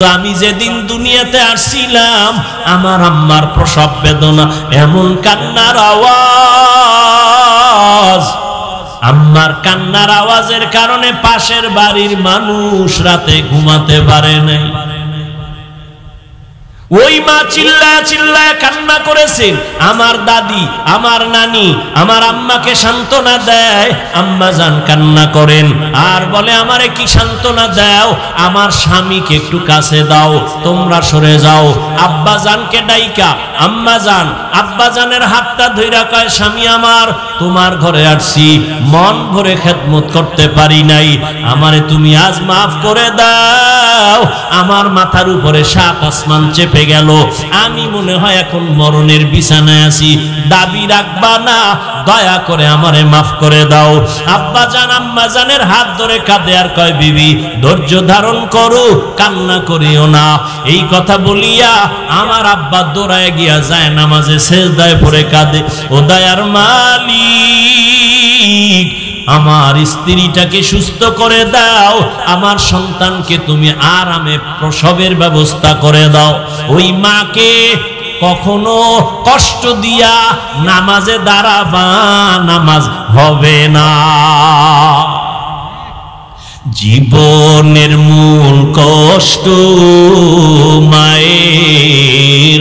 আমি যেদিন দুনিয়াতে আসছিলাম আমার আম্মার প্রসব বেদনা এমন কান্নার আওয়াজ, আম্মার কান্নার আওয়াজের কারণে পাশের বাড়ির মানুষ রাতে ঘুমাতে পারে নাই। ওই মা চিল্লায় চিল্লায় কান্না করেছেন। আমার দাদি আমার নানি আমার আম্মাকে সান্ত্বনা দেয়, আম্মা জান কান্না করেন আর বলে আমারে কি সান্ত্বনা দাও, আমার স্বামীকে একটু কাছে দাও, তোমরা সরে যাও। আব্বা জানকে ডাইকা আম্মা জান আব্বা জানের হাতটা ধইরা কয় স্বামী আমার তোমার ঘরে আসছি, মন ভরে খেদমত করতে পারি নাই, আমারে তুমি আজ মাফ করে দাও। আমার মাথার উপরে সাত আসমান চেপে গেল, আমি মনে হয় এখন মরণের বিছানায় আছি, দাবি রাখবা না, দয়া করে আমারে মাফ করে দাও। আব্বা জান আম্মা জানের হাত ধরে কাঁদে আর কয় বিবি ধৈর্য ধারণ করো, কান্না করিও না। এই কথা বলিয়া আমার আব্বা দৌড়ায় গিয়া যায় নামাজে সেজদায় পড়ে কাঁদে, ও দয়ার মালিক আমার স্ত্রীটাকে সুস্থ করে দাও, আমার সন্তানকে তুমি আরামে প্রসবের ব্যবস্থা করে দাও। ওই মাকে কখনো কষ্ট দিয়া নামাজে দাঁড়াবা, নামাজ হবে না। জীবনের মূল কষ্ট মায়ের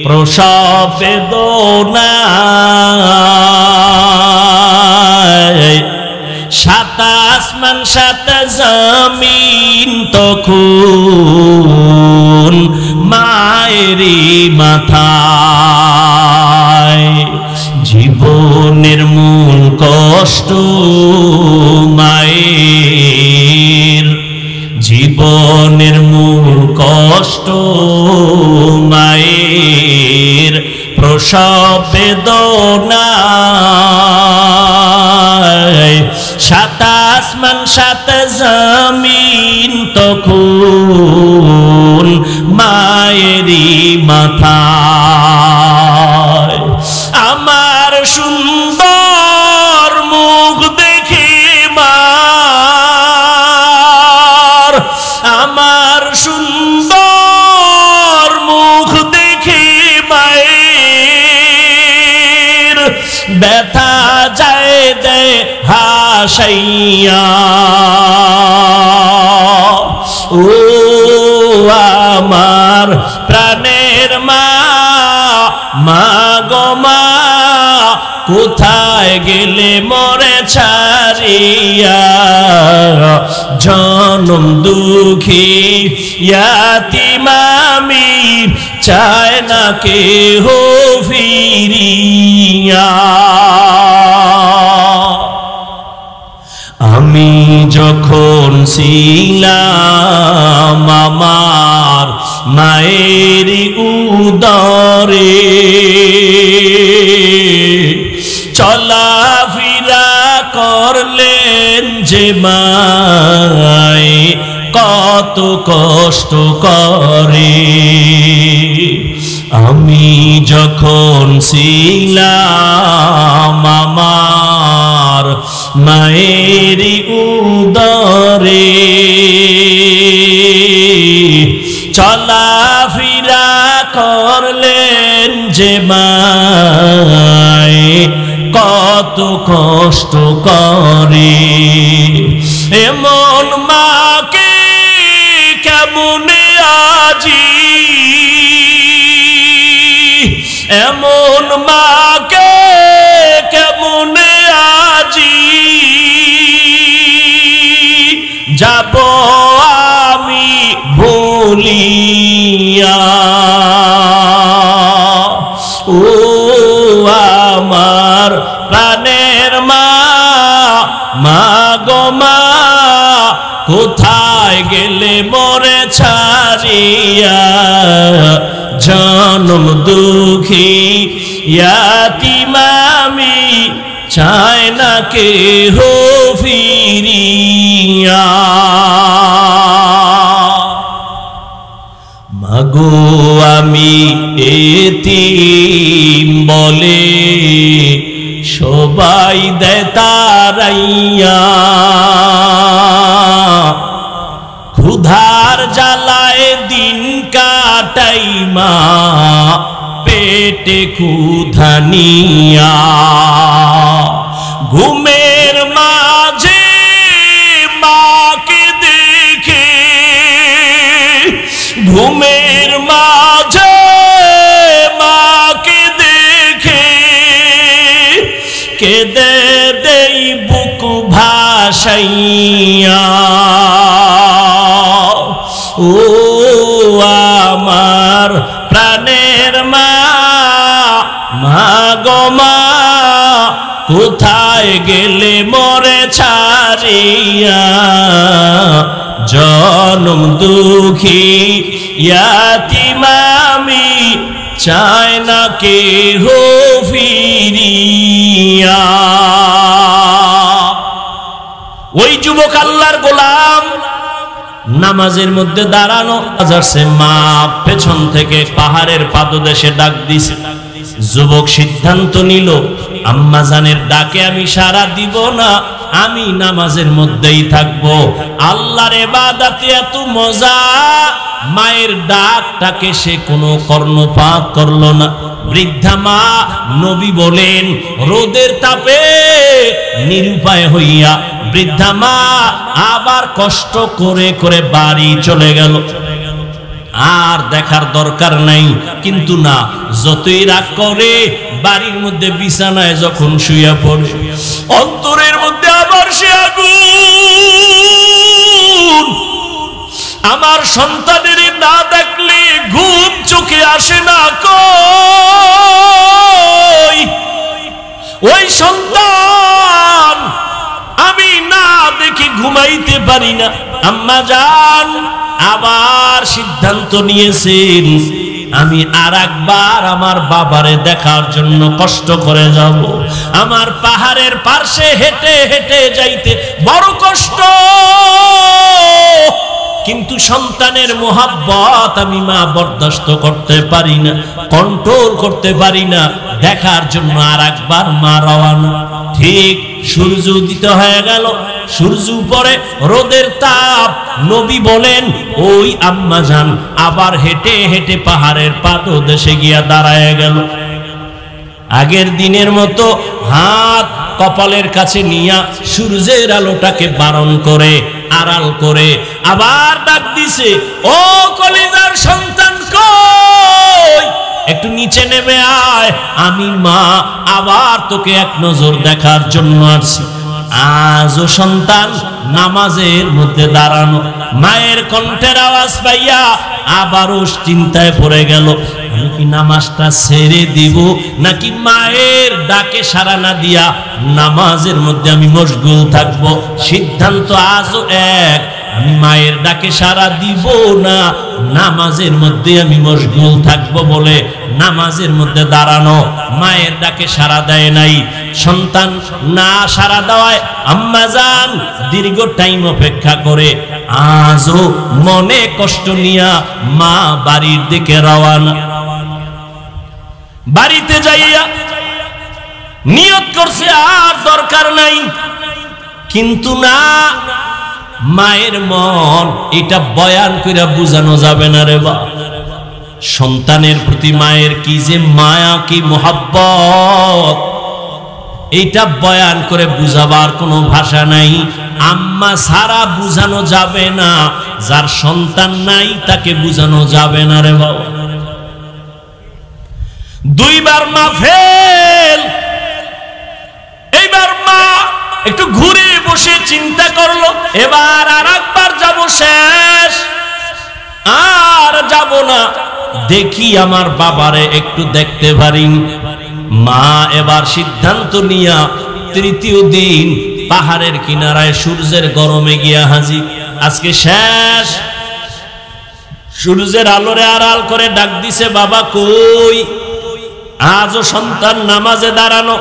প্রসব বেদনা, সাত আসমান সাত জমিন তখন মায়েরই মাথায়। জীবনের মূল কষ্ট মায়ের, জীবনের মূল কষ্ট মায়ের প্রসব বেদনা, সাত আসমান সাত জমিন তখন মায়েরই মাথায়। আমার সুন্দর মুখ দেখে মার, আমার সুন্দর মুখ দেখে মায়ের ব্যথা যায় দে হাসাইয়া। ও আমার প্রাণের মা, মা গো মা কোথায় গেলে মোরে ছাড়িয়া, জনম দুঃখী ইয়াতীম আমি চায় না কেহ ফিরিয়া। আমি যখন ছিলাম আমার মায়ের উদরে, চলাফেরা করলেন যে মায় কত কষ্ট করে। আমি যখন ছিলাম আমার মায়ের উদরে, চলাফেরা করলেন যে মায় কত কষ্ট করে। এমন মাকে কেমনে আজি, এমন মাকে কেমনে আজি যাব আমি ভুলিয়া। ও আমার প্রাণের মা, মা গো মা কোথায় গেলে মোরে ছাড়িয়া, জনম দুঃখী ইয়াতীম আমি চায় না কেহ ফিরিয়া। মাগো আমি এতিম বলে সবাই দেয় তারাইয়া, ক্ষুধার জ্বালায় দিন কাটাই মা পেটে ক্ষুধা নিয়া, ঘুমের মাঝে মাকে দেখে, ঘুমের মাঝে মাকে দেখে কেঁদে দেই বুক ভাসাইয়া। ও আমার প্রাণের মা, মা গো মা কোথায় গেলে মোরে ছাড়িয়া, জনম দুঃখী ইয়াতীম আমি চাই না কেহ ফিরিয়া। ওই যুবক আল্লাহর গোলাম নামাজের মধ্যে দাঁড়ানো, মা পেছন থেকে পাহাড়ের পাদদেশে ডাক দিছে। যুবক সিদ্ধান্ত নিল আম্মাজানের ডাকে আমি সাড়া দিব না, আমি নামাজের মধ্যেই থাকবো। আল্লাহর ইবাদতে এত মজা, মায়ের ডাকটাকে সে কোনো কর্ণপাত করলো না। বৃদ্ধা মা, নবী বলেন রোদের তাপে নিরুপায় হইয়া বৃদ্ধা মা আবার কষ্ট করে করে বাড়ি চলে গেল। আর দেখার দরকার নাই, কিন্তু না, যতই রাগ করে বাড়ির মধ্যে বিছানায় যখন শুয়ে পড়ে অন্তরের মধ্যে আবার সে আগুন। আমার সন্তানের না দেখলে ঘুম চোখে আসে না, কই ওই সন্তান আমি না দেখে ঘুমাইতে পারি না। আম্মা জান আবার সিদ্ধান্ত নিয়েছেন আমি আর একবার আমার বাবারে দেখার জন্য কষ্ট করে যাব। আমার পাহাড়ের পাশে হেঁটে হেঁটে যাইতে বড় কষ্ট, কিন্তু সন্তানের মোহাব্বত আমি মা বরদাস্ত করতে পারি না, কন্ট্রোল করতে পারি না। দেখার জন্য আর একবার মা রওয়ানা। ঠিক সূর্য উদিত হয়ে গেল, সূর্য উপরে, রোদের তাপ। নবী বলেন ওই আম্মা জান আবার হেঁটে হেঁটে পাহাড়ের পাদদেশে গিয়া দাঁড়ায় গেল। আগের দিনের মতো হাত কপালের কাছে নিয়া সূর্যের আলোটাকে বারণ করে, আড়াল করে আবার ডাক দিছে, ও কলিজার সন্তান কই, একটু নিচে নেমে আয়, আমি মা আবার তোকে এক নজর দেখার জন্য আসছি। আজও সন্তান নামাজের মধ্যে দাঁড়ানো, মায়ের কণ্ঠের আওয়াজ পাইয়া আবারও চিন্তায় পড়ে গেল, আমি কি নামাজটা ছেড়ে দিব নাকি মায়ের ডাকে সাড়া না দিয়া নামাজের মধ্যে আমি মশগুল থাকব। সিদ্ধান্ত আজও এক, আমি মায়ের ডাকে সাড়া দিব না, নামাজের মধ্যে আমি মশগুল থাকব বলে নামাজের মধ্যে দাঁড়ানো। মায়ের ডাকে সাড়া দেয় নাই। সন্তান না সাড়া দেওয়ায় আম্মা জান দীর্ঘ টাইম অপেক্ষা করে আজও মনে কষ্ট নিয়া মা বাড়ির দিকে রওয়ানা। বাড়িতে যাইয়া নিয়ত করছে আর দরকার নাই, কিন্তু না, মায়ের মন এটা বয়ান কইরা বুঝানো যাবে না রে বা। সন্তানের প্রতি মায়ের কি যে মায়া, কি মোহাব্বত, এটা বয়ান করে বুঝাবার কোনো ভাষা নাই। আম্মা ছাড়া বুঝানো যাবে না, যার সন্তান নাই তাকে বুঝানো যাবে না রে বাবা। দুইবার মা ফেল, এইবার মা একটু ঘুরে বসে চিন্তা করলো, এবার আর একবার যাব, শেষ আর যাব না, দেখি আমার বাবারে একটু দেখতে পারি। মা এবার সিদ্ধান্ত নিয়া তৃতীয় দিন পাহাড়ের কিনারায় সূর্যের গরমে গিয়া হাজির। আজকে শেষ। সূর্যের আলোরে আড়াল করে ডাক দিছে, বাবা কই? আজও সন্তান নামাজে দাঁড়ানো।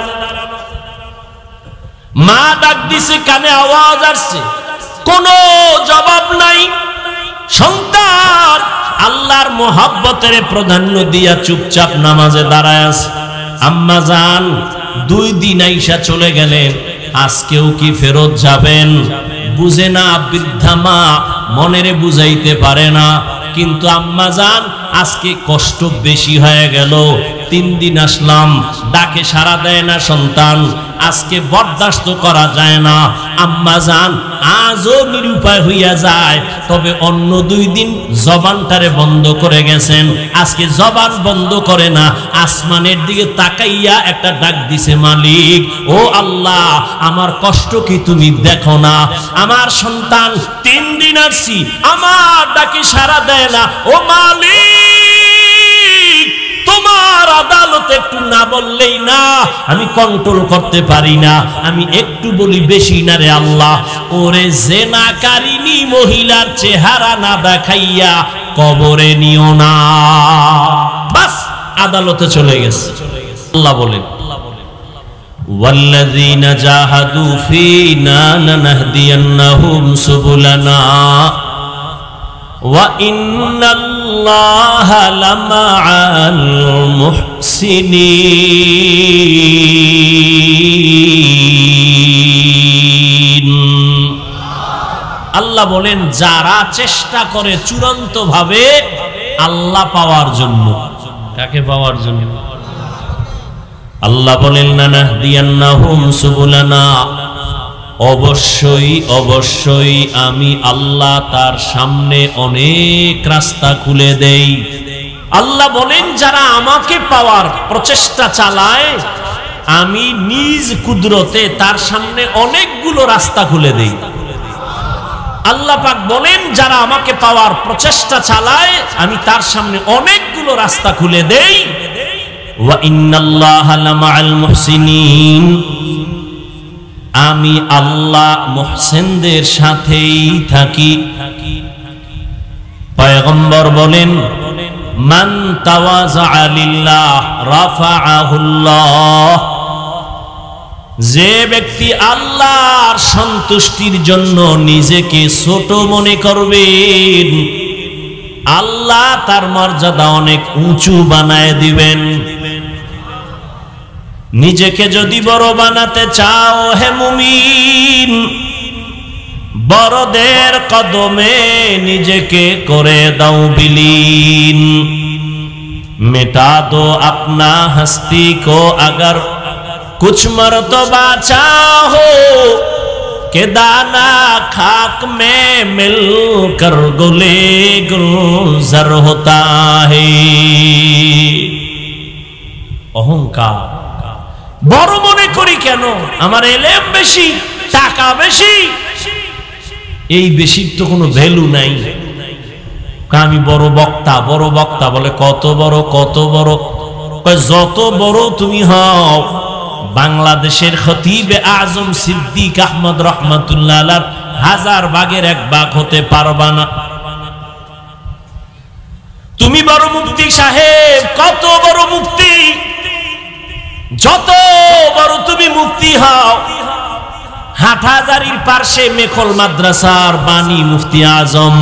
মা ডাক দিছে, কানে আওয়াজ আসছে, কোনো জবাব নাই। সন্তান আল্লাহর মোহাব্বতের প্রাধান্য দিয়া চুপচাপ নামাজে দাঁড়ায় আছে। আম্মা জান 2 দিন আইসা চলে গেলেন, আজকেও কি ফেরত যাবেন? বুঝে না, বৃদ্ধা মা মনেরে বুঝাইতে পারে না। কিন্তু আম্মা জান আজকে কষ্ট বেশি হয়ে গেল, 3 দিন আসলাম, ডাকে সাড়া দেয় না সন্তান, আজকে বরদাস্ত করা যায় না। আম্মা জান আজও নিরুপায় হইয়া যায়, তবে অন্য 2 দিন জবানটারে বন্ধ করে গেছেন, আজকে জবান বন্ধ করে না, আসমানের দিকে তাকাইয়া একটা ডাক দিছে, মালিক ও আল্লাহ, আমার কষ্ট কি তুমি দেখো না? আমার সন্তান 3 দিন আসছি, আমার ডাকে সাড়া দেয় না, ও মালিক তোমার আদালতে একটু না বললেই না, আমি কন্ট্রোল করতে পারি না, আমি একটু বলি বেশি না রে আল্লাহ। ওরে জেনাকারিনী মহিলার চেহারা না দেখাইয়া কবরে নিও না, বাস আদালতে চলে গেছে। আল্লাহ বলেন, ওয়াল্লাযীনা জাহাদু ফীনা লানাহদিয়ান্নাহুম সুবুলানা ওয়া ইন্নাল্লাহা লামাআল মুহসিনিন। আল্লাহ বলেন, যারা চেষ্টা করে চূড়ান্ত ভাবে আল্লাহ পাওয়ার জন্য। কাকে পাওয়ার জন্য? আল্লাহ বলেন, লানাহদিয়ান্নাহুম সুবুলানা, অবশ্যই অবশ্যই আমি আল্লাহ তার সামনে অনেক রাস্তা খুলে দেই। আল্লাহ বলেন, যারা আমাকে পাওয়ার প্রচেষ্টা চালায় আমি নিজ কুদরতে তার সামনে অনেকগুলো রাস্তা খুলে দেই। আল্লাহ পাক বলেন, যারা আমাকে পাওয়ার প্রচেষ্টা চালায় আমি তার সামনে অনেকগুলো রাস্তা খুলে দেই। ওয়া ইন্নাল্লাহা লামাআল মুহসিনিন, আমি আল্লাহ মুহসিনদের সাথেই থাকি। পয়গম্বর বলেন, মান তাওয়াযা লিল্লাহ রাফাআহুল্লাহ, যে ব্যক্তি আল্লাহর সন্তুষ্টির জন্য নিজেকে ছোট মনে করবেন, আল্লাহ তার মর্যাদা অনেক উঁচু বানায় দিবেন। নিজেকে যদি বড় বানাতে চাও হে মুমিন, বড়দের কদমে নিজেকে করে দাও বিলীন। मिटा दो अपना हस्ती को अगर कुछ मर्तबा चाहो के दाना खाक में मिलकर गुले गुलजार होता है। অহংকার বড় মনে করি কেন? আমার এলেম বেশি, টাকা বেশি, এই বেশির তো কোনো ভ্যালু নাই। আমি বড় বক্তা, বড় বক্তা বলে কত বড় কত বড়? যত বড় তুমি হও, বাংলাদেশের খতিবে আজম সিদ্দিক আহমদ রহমাতুল্লাহ আলাইহি 1000 ভাগের 1 ভাগ হতে পারবা না। তুমি বড় মুফতি সাহেব, কত বড় মুফতি, যত বড় তুমি মুফতি হও, হাটহাজারীর পাশে মেখল মাদ্রাসার বাণী মুফতি আজম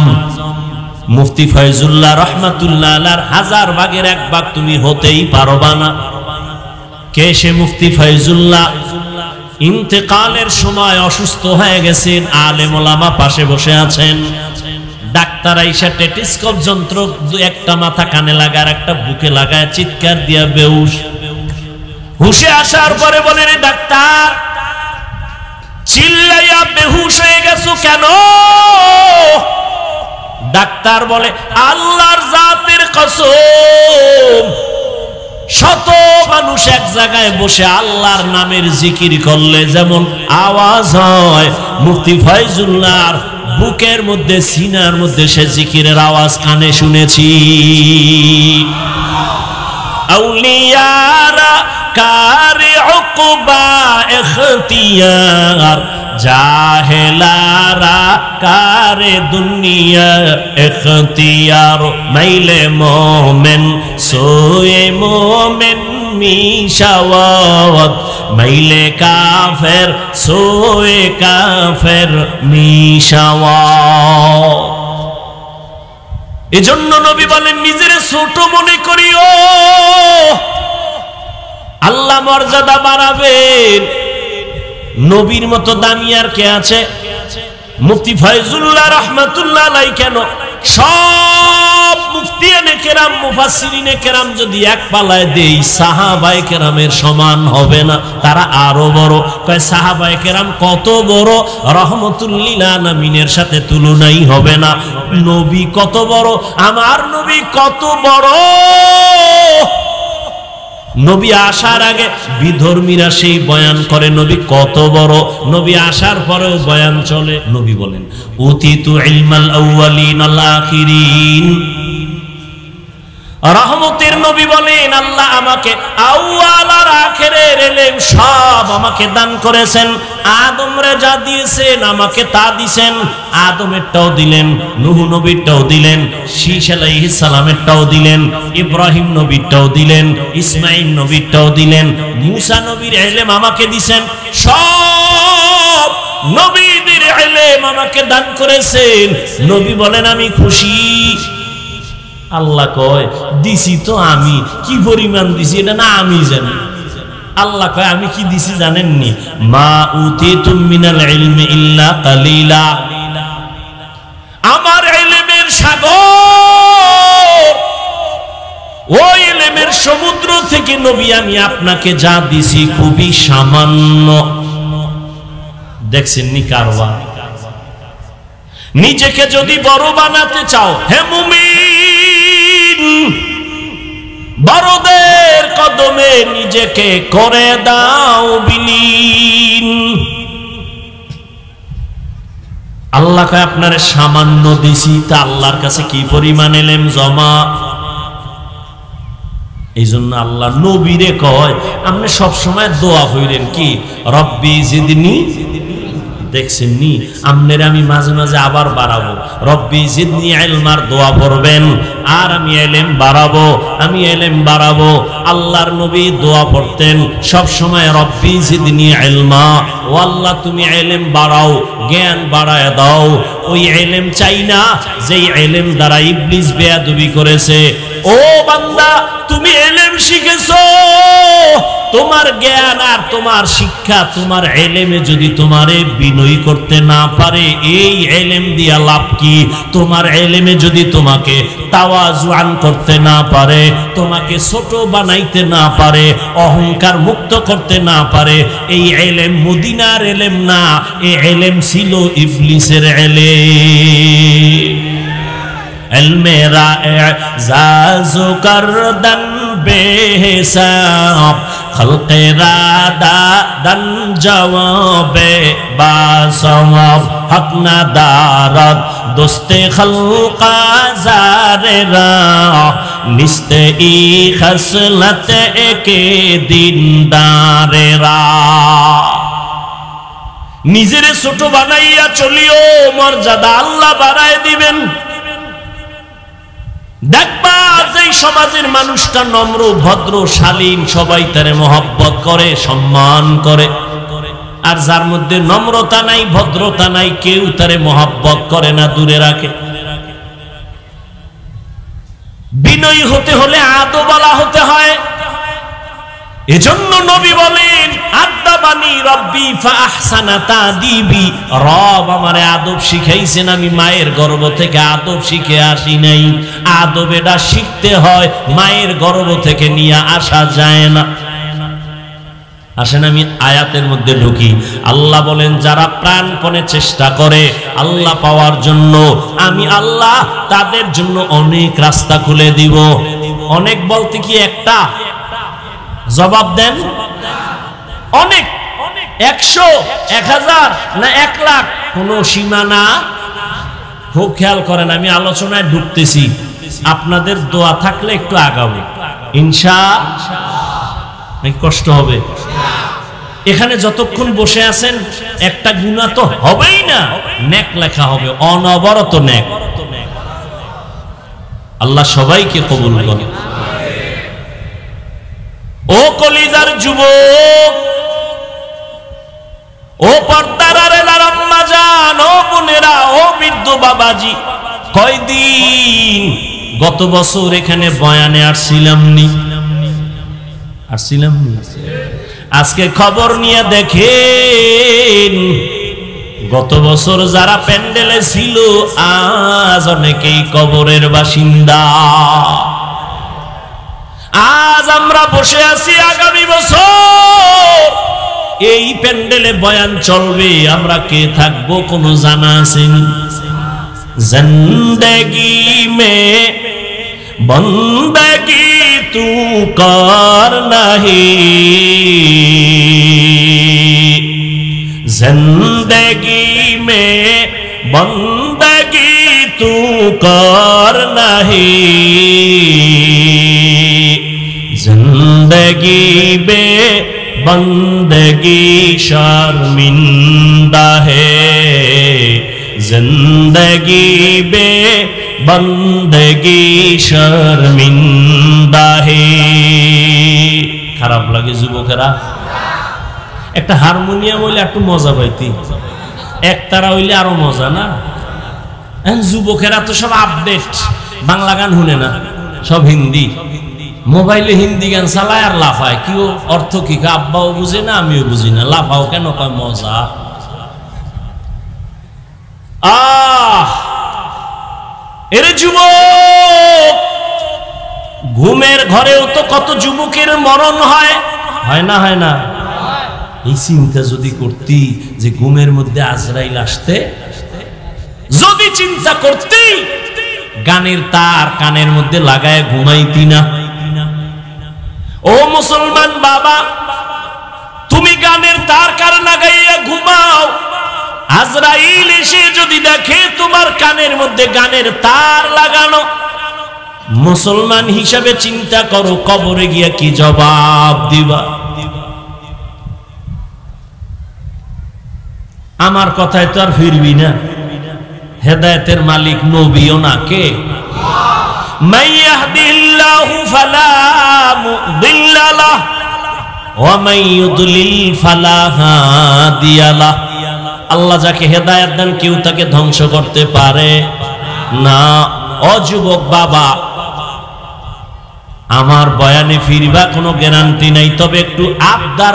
মুফতি ফয়জুল্লাহ রহমাতুল্লাহ আলাইহির 1000 ভাগের 1 ভাগ তুমি হতেই পারবা না। কে সে মুফতি ফয়জুল্লাহ? ইন্তেকালের সময় অসুস্থ হয়ে গেছেন, আলেম ওলামা পাশে বসে আছেন, ডাক্তার আইসা টেলিস্কোপ যন্ত্র একটা মাথা কানে লাগায় একটা বুকে লাগায় চিৎকার দিয়া বেহুশ। হুশে আসার পরে বলে, রে ডাক্তার, চিল্লাইয়া বেহুশ হয়ে গেছো কেন? ডাক্তার বলে, আল্লাহর জাতের কসম, শত মানুষ এক জায়গায় বসে আল্লাহর নামের জিকির করলে যেমন আওয়াজ হয়, মুফতি ফয়জুল্লাহর বুকের মধ্যে সিনার মধ্যে সে জিকিরের আওয়াজ কানে শুনেছি। আউলিয়ারা কারে উকবা ইখতিয়ার, জাহেলারা কারে দুনিয়া ইখতিয়ার, মাইলে মোমেন সোয়ে মোমেন মিশাওয়াত, মাইলে কাফের সোয়ে কাফের মিশাওয়াত। এজন্য নবী বলেন, নিজের ছোট মনে করিও, আল্লাহ মর্যাদা বাড়াবেন। নবীর মতো দামি আর কে আছে? মুফতি ফয়জুল্লাহ রাহমাতুল্লাহ আলাইহি কেন সব মুফতিয়ানে কেরাম মুফাসসিরিনে কেরাম যদি এক পালায় দেই সাহাবায়ে কেরামের সমান হবে না, তারা আরো বড়। কয় সাহাবায়ে কেরাম কত বড়, রাহমাতুল লিল আলামিনের সাথে তুলনাই হবে না। নবী কত বড়, আমার নবী কত বড়। নবী আসার আগে বিধর্মীরা সেই বয়ান করে নবী কত বড়, নবী আসার পরেও বয়ান চলে। নবী বলেন উতিতু ইলমাল আউয়ালিন আল আখিরিন। রহমতের নবী বলেন আল্লাহ আমাকে আউয়াল আর আখিরের ইলম সব আমাকে দান করেছেন। আদমরে যা দিয়েছেন আমাকে তা দিয়েছেন। আদমেরটাও দিলেন, নূহ নবীরটাও দিলেন, শীশ আলাইহিস সালামেরটাও দিলেন, ইব্রাহিম নবীরটাও দিলেন, ইসমাঈল নবীরটাও দিলেন, মূসা নবীর ইলম আমাকে দিয়েছেন। সব নবীদের ইলম আমাকে দান করেছেন। নবী বলেন আমি খুশি। আল্লাহ কয় দিছি তো আমি, কি পরিমাণ দিছি এটা না আমি জানি। আল্লাহ কয় আমি কি দিছি জানেননি? মা উতিতুম মিনাল ইলমি ইল্লা কালিলা। আমার ইলমের সাগর, ওই ইলমের সমুদ্র থেকে নবী আমি আপনাকে যা দিছি খুবই সামান্য। দেখছেন নি কারবার। নিজেকে যদি বড় বানাতে চাও হে মুমিন, বড়দের কদমে নিজেকে করে দাও বিলীন। আল্লাহ কয় আপনারে সামান্য দিছি, তা আল্লাহর কাছে কি পরিমাণ ইলম জমা। এই জন্য আল্লাহ নবীরে কয় আপনি সবসময় দোয়া কইরেন কি রব্বি জিদনি। দেখছেন নি আমনের আমি মাঝে মাঝে আবার বাড়াবো, রব্বি জিদনি ইলমার দোয়া পড়বেন আর আমি ইলম বাড়াবো, আমি ইলম বাড়াবো। আল্লাহর নবী দোয়া পড়তেন সব সময় রব্বি জিদনি ইলমা। ও আল্লাহ তুমি ইলম বাড়াও, জ্ঞান বাড়ায় দাও। ওই ইলম চাই না যেই ইলম দ্বারা ইবলিস বেয়াদবি করেছে। ও বান্দা তুমি ইলম শিখেছো, তোমার জ্ঞান আর তোমার শিক্ষা তোমার ইলমে যদি তোমারে বিনয়ী করতে না পারে, এই ইলম দিয়া লাভ কি? তোমার ইলমে যদি তোমাকে তাওয়াজুআন করতে না পারে, তোমাকে ছোট বানাইতে না পারে, অহংকার মুক্ত করতে না পারে, এই ইলম মদিনার ইলম না, এই ইলম ছিল ইবলিসের ইলম। ইলমে রা'জাজু করদন বেহিসাব, খলকে রাদাদান জওয়াবে বাসওয়াব, হক না দারদ দোস্তে খলকা জারেরা, নিস্তে ই খসলত একে দিনদারেরা। নিজের ছোট বানাইয়া চলিও, মর্যাদা আল্লাহ বাড়ায় দিবেন। দেখবা যেই সমাজের মানুষটা নম্র ভদ্র শালীন, সবাই তারে মহব্বত করে সম্মান করে। আর যার মধ্যে নম্রতা নাই ভদ্রতা নাই, কেউ তারে মহব্বত করে না, দূরে রাখে। বিনয়ী হতে হলে আদবওয়ালা হতে হয়। এজন্য নবী বলেন আদাবানি রব্বি ফাআহসানা তাদিবি। রব আমারে আদব শিখাইছেন, আমি মায়ের গর্ভ থেকে আদব শিখে আসি নাই। আদব এটা শিখতে হয়, মায়ের গর্ভ থেকে নিয়ে আসা যায় না। আসেন আমি আয়াতের মধ্যে ঢুকি। আল্লাহ বলেন যারা প্রাণপণে চেষ্টা করে আল্লাহ পাওয়ার জন্য, আমি আল্লাহ তাদের জন্য অনেক রাস্তা খুলে দিব। অনেক বলতে কি একটা? জবাব দেন। অনেক, 100, 1000 না 1 লাখ, কোন সীমা না। খুব খেয়াল করেন, আমি আলোচনায় ঢুকতেছি, আপনাদের দোয়া থাকলে একটু আগাবো ইনশাআল্লাহ। কষ্ট হবে এখানে যতক্ষণ বসে আছেন, একটা গুনাহ তো হবেই না, নেক লেখা হবে, অনবরত নেক। আল্লাহ সবাইকে কবুল করেন। ও কলিজার যুবক, ও পর্দার আড়ালের আম্মা জান, ও বোনেরা, ও বৃদ্ধ বাবাজি, কয়দিন গত বছর এখানে বয়ানে আসছিলাম নি? আজকে খবর নিয়ে দেখেন গত বছর যারা প্যান্ডেলে ছিল আজ অনেকেই কবরের বাসিন্দা। আজ আমরা বসে আছি, আগামী বছর এই প্যান্ডেলে বয়ান চলবে, আমরা কে থাকবো কোনো জানা আছে? জিন্দেগি মে বন্দগি তু কর নাহি, जिंदगी में बंदगी तू कर नहीं, जिंदगी में बंदगी शर्मिंदा है, जिंदगी में बंदगी शर्मिंदा है। খারাপ লাগে যুবকেরা? একটা হারমোনিয়াম হইলে একটু মজা পাইতি, একতারা হইলে আরো মজা না? যুবকেরা তো সব আপডেট, বাংলা গান শুনে না, সব হিন্দি। মোবাইলে হিন্দি গান চালায় আর লাফায়। কি অর্থ কি? আব্বাও বুঝে না, আমিও বুঝি না। লাফাও কেন? কয় মজা। এরে যুবক, ঘুমের ঘরেও তো কত যুবকের মরণ হয়, হয় না? হয় না? এই চিন্তা যদি করতি যে ঘুমের মধ্যে আজরাইল আসতে, যদি চিন্তা করতি গানের তার কানের মধ্যে লাগায় ঘুমাইতি না? ও মুসলমান বাবা, তুমি গানের তার কার লাগাইয়া ঘুমাও, আজরাইল এসে যদি দেখে তোমার কানের মধ্যে গানের তার লাগানো, মুসলমান হিসাবে চিন্তা করো কবরে গিয়া কি জবাব দিবা? আমার কথায় তো আর ফিরবি না। হেদায়েতের মালিক নবীও না, কে? মান ইয়াহদিল্লাহু ফালা মুদিল্লা লাহু ওয়া মান ইউদ্লিল ফালা হাদিয়া লাহু। আল্লাহ যাকে হেদায়েত দেন কেউ তাকে ধ্বংস করতে পারে না। ও যুবক বাবা, আমার বয়ানে ফিরবা কোনো গ্যারান্টি নাই, তবে একটু আবদার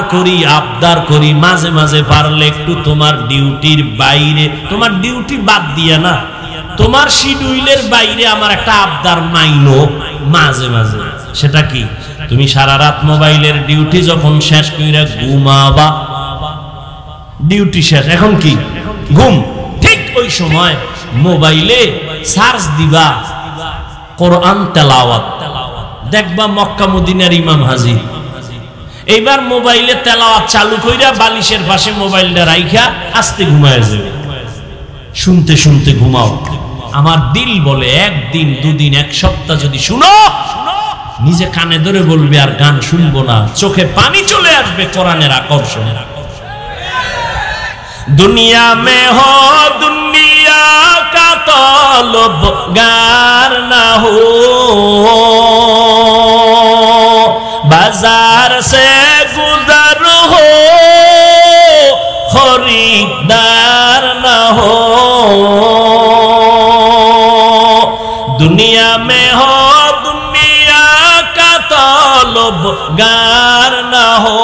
করি মাঝে মাঝে পারলে একটু তোমার ডিউটির বাইরে, তোমার ডিউটি বাদ দিয়া না, তোমার শিডিউলের বাইরে আমার একটা আবদার মাইনো মাঝে মাঝে। সেটা কি? তুমি সারা রাত মোবাইলের ডিউটি যখন শেষ কইরা ঘুমাবা, ডিউটি শেষ, এখন কি ঘুম, ঠিক ওই সময় মোবাইলে সার্চ দিবা কোরআন তেলাওয়াত, দেখবা মক্কা মদিনার ইমাম হাজির। এইবার মোবাইলে তেলাওয়াত চালু কইরা বালিশের পাশে মোবাইলটা রাইখা আস্তে ঘুমায় যাবে। শুনতে শুনতে ঘুমাও। আমার দিল বলে একদিন, দুদিন, এক সপ্তাহ যদি শুনো, নিজে কানে ধরে বলবে আর গান শুনবো না, চোখে পানি চলে আসবে কোরআনের আকর্ষণ। दुनिया में हो दुनिया का तलबगार ना हो, बाजार से गुजर हो खरीदार ना हो, दुनिया में हो दुनिया का तलबगार ना हो,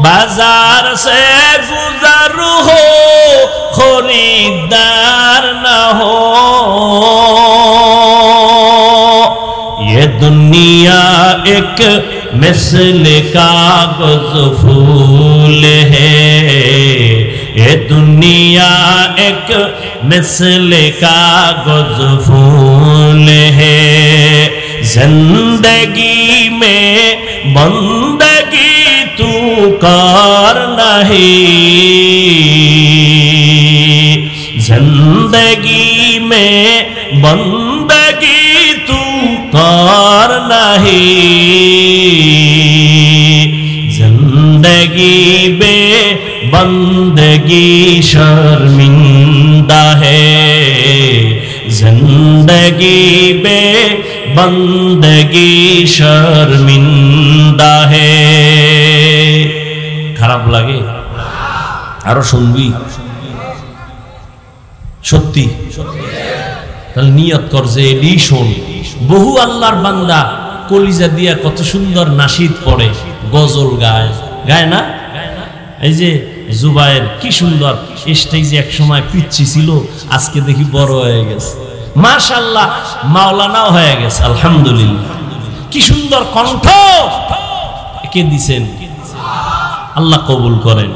बाजार से गुजर हो खरीदार न हो, ये दुनिया एक मिसल कागज फूल है, ये दुनिया एक मिसल कागज फूल है, जिंदगी में बंदगी तू कर नहीं, जिंदगी में बंदगी तू कर नहीं, जिंदगी में बंदगी शर्मिंदा है, जिंदगी में बंदगी शर्मिंदा है। খারাপ লাগে? আরো শুনবি? সত্যি? তাহলে নিয়ত কর যে এডি শোন। বহু আল্লাহর বান্দা কলিজা দিয়া কত সুন্দর নাশিদ পড়ে, গজল গায়, গায় না? এই যে জুবায়ের কি সুন্দর স্টেজে এক সময় পিচ্ছি ছিল, আজকে দেখি বড় হয়ে গেছে, মাশাআল্লাহ মাওলানাও হয়ে গেছে, আলহামদুলিল্লাহ। কি সুন্দর কণ্ঠ, কে দিছেন? আল্লাহ কবুল করেন,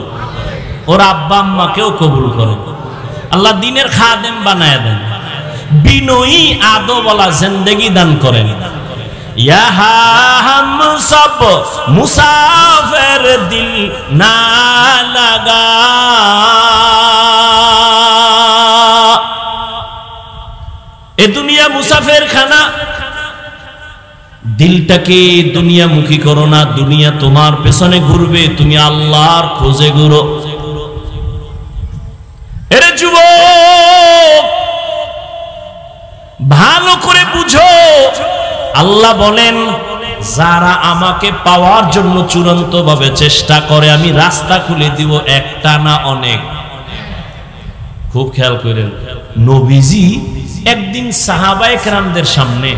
ওর আব্বা আম্মাকেও কবুল করেন, আল্লাহ দিনের খাদেম বানায় দেন, বিনয়ী আদবওয়ালা জিন্দেগি দান করেন। यहाँ हम सब मुसाफिर दिल ना लगा, ए दुनिया मुसाफिर खाना, দিলটাকে দুনিয়ামুখী করো না, দুনিয়া তোমার পেছনে ঘুরবে, তুমি আল্লাহর খোঁজে ঘুরো। এরে যুবক, ভালো করে বুঝো, আল্লাহ বলেন যারা আমাকে পাওয়ার জন্য চূড়ান্ত ভাবে চেষ্টা করে আমি রাস্তা খুলে দিব, একটা না অনেক। খুব খেয়াল করেন, নবীজি একদিন সাহাবায়ে কেরামদের সামনে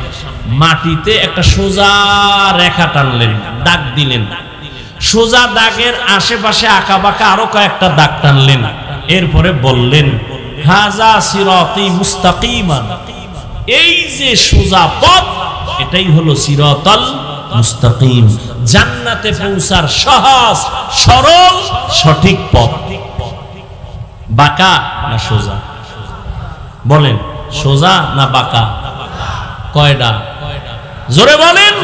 মাটিতে একটা সোজা রেখা টানলেন, দাগ দিলেন, সোজা দাগের আশেপাশে আঁকা বাঁকা আরো কয়েকটা দাগ টানলেন, এরপরে বললেন হাযা সিরাতি মুস্তাকিমান, এই যে সোজা পথ এটাই হলো সিরাতাল মুস্তাকিম, জান্নাতে পৌঁছার সহজ সরল সঠিক পথ। বাঁকা না সোজা? বলেন, সোজা না বাঁকা? কয়টা? জোরে বলেন।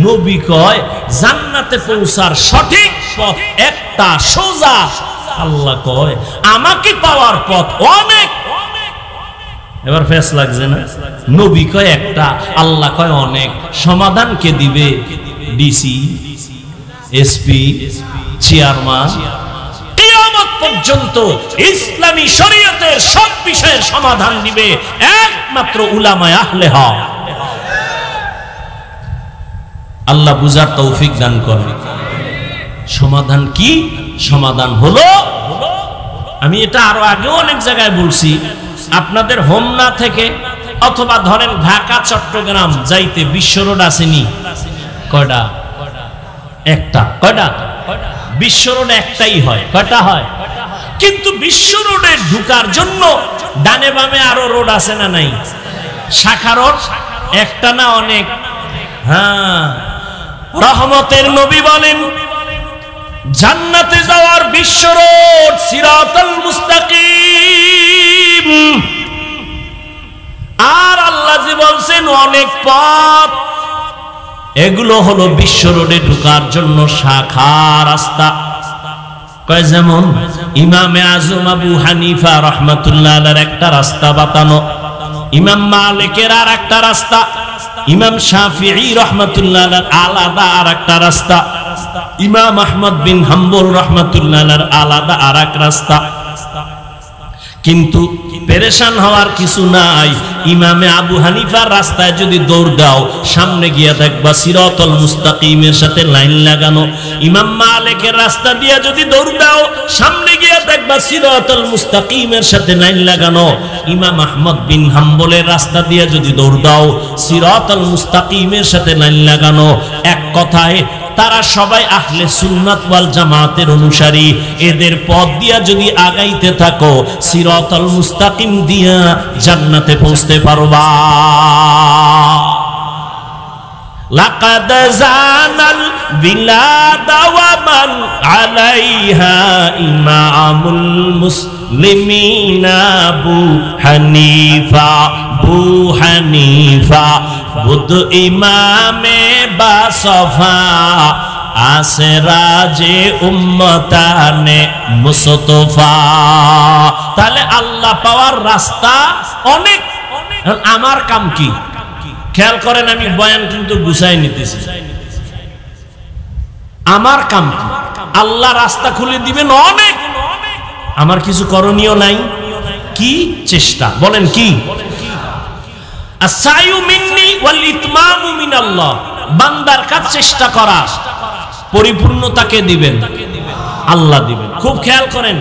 নবী কয় জান্নাতে পৌঁছার সঠিক পথ একটা, সোজা। আল্লাহ কয় আমাকে পাওয়ার পথ অনেক। এবার ফেস লাগছে না? নবী কয় একটা, আল্লাহ কয় অনেক। সমাধান কে দিবে? DC, SP, chairman. কিয়ামত পর্যন্ত ইসলামী শরীয়তের সব বিষয়ের সমাধান দিবে একমাত্র উলামায়ে আহলে হক। আল্লাহ বুঝার তৌফিক দান করবে। সমাধান কি? সমাধান হলো, আমি এটা আরো আগে অনেক জায়গায় বলছি, আপনাদের হোমনা থেকে অথবা ধরেন ঢাকা চট্টগ্রাম যাইতে বিশ্ব রোড আসেনি? কয়টা? একটা। কয়টা? বিশ্ব রোড একটাই হয়। কয়টা হয়? কিন্তু বিশ্ব রোডে ঢুকার জন্য ডানে বামে আরো রোড আছে না নাই? শাখা রোড একটা না অনেক? হ্যাঁ, রহমতের নবী বলেন জান্নাতে যাওয়ার বিশ্ব রোড সিরাতাল মুস্তাকিম। আর আল্লাহ যে বলছেন অনেক পথ, এগুলো হলো বিশ্ব রোডে ঢোকার জন্য শাখা রাস্তা। কয় যেমন ইমামে আজম আবু হানিফা রাহমাতুল্লাহ আলাইহির একটা রাস্তা বাতানো, ইমাম মালিকের আর একটা রাস্তা, ইমাম শাফিঈ রাহমাতুল্লাহ আলাইহির আলাদা আর একটা রাস্তা, ইমাম আহমদ বিন হাম্বল রাহমাতুল্লাহ আলাইহির আলাদা আর এক রাস্তা। কিন্তু পেরেশান হওয়ার কিছু নাই। ইমামে আবু হানিফার রাস্তায় যদি দৌড় দাও, সামনে গিয়ে দেখবা সিরাতাল মুস্তাকিমের সাথে লাইন লাগানো। ইমাম মালিকের রাস্তা দিয়ে যদি দৌড় দাও, সামনে গিয়ে দেখবা সিরাতাল মুস্তাকিমের সাথে লাইন লাগানো। ইমাম আহমদ বিন হাম্বলের রাস্তা দিয়ে যদি দৌড় দাও, সিরাতাল মুস্তাকিমের সাথে লাইন লাগানো। এক কথায় তারা সবাই আহলে সুন্নাত ওয়াল জামাতের অনুসারী। এদের পথ দিয়া যদি আগাইতে থাকো, সিরাতাল মুস্তাকিম দিয়া জান্নাতে পৌঁছতে পারবা। লাকাদ জানাল বিলাদা ওয়া মান আলাইহা ইমামুল মুসলিমিনা আবু হানিফা। আবু হানিফা বুদ ইমামে বাসফা, আসরাজে উম্মতানে মুস্তফা। তাহলে আল্লাহ পাওয়ার রাস্তা অনেক। আমার কাম কি? খেয়াল করেন, আমি বয়ান কিন্তু গুছাই নিতেছি। আমার কাম কি? আল্লাহ রাস্তা খুলে দিবেন অনেক। আমার কিছু করণীয় নাই। কি? চেষ্টা। বলেন কি? আসায়ু মিন্নি ওয়াল ইতমামু মিনাল্লাহ। বান্দার কাজ চেষ্টা করা, পরিপূর্ণতাকে দিবেন আল্লাহ দিবেন। খুব খেয়াল করেন,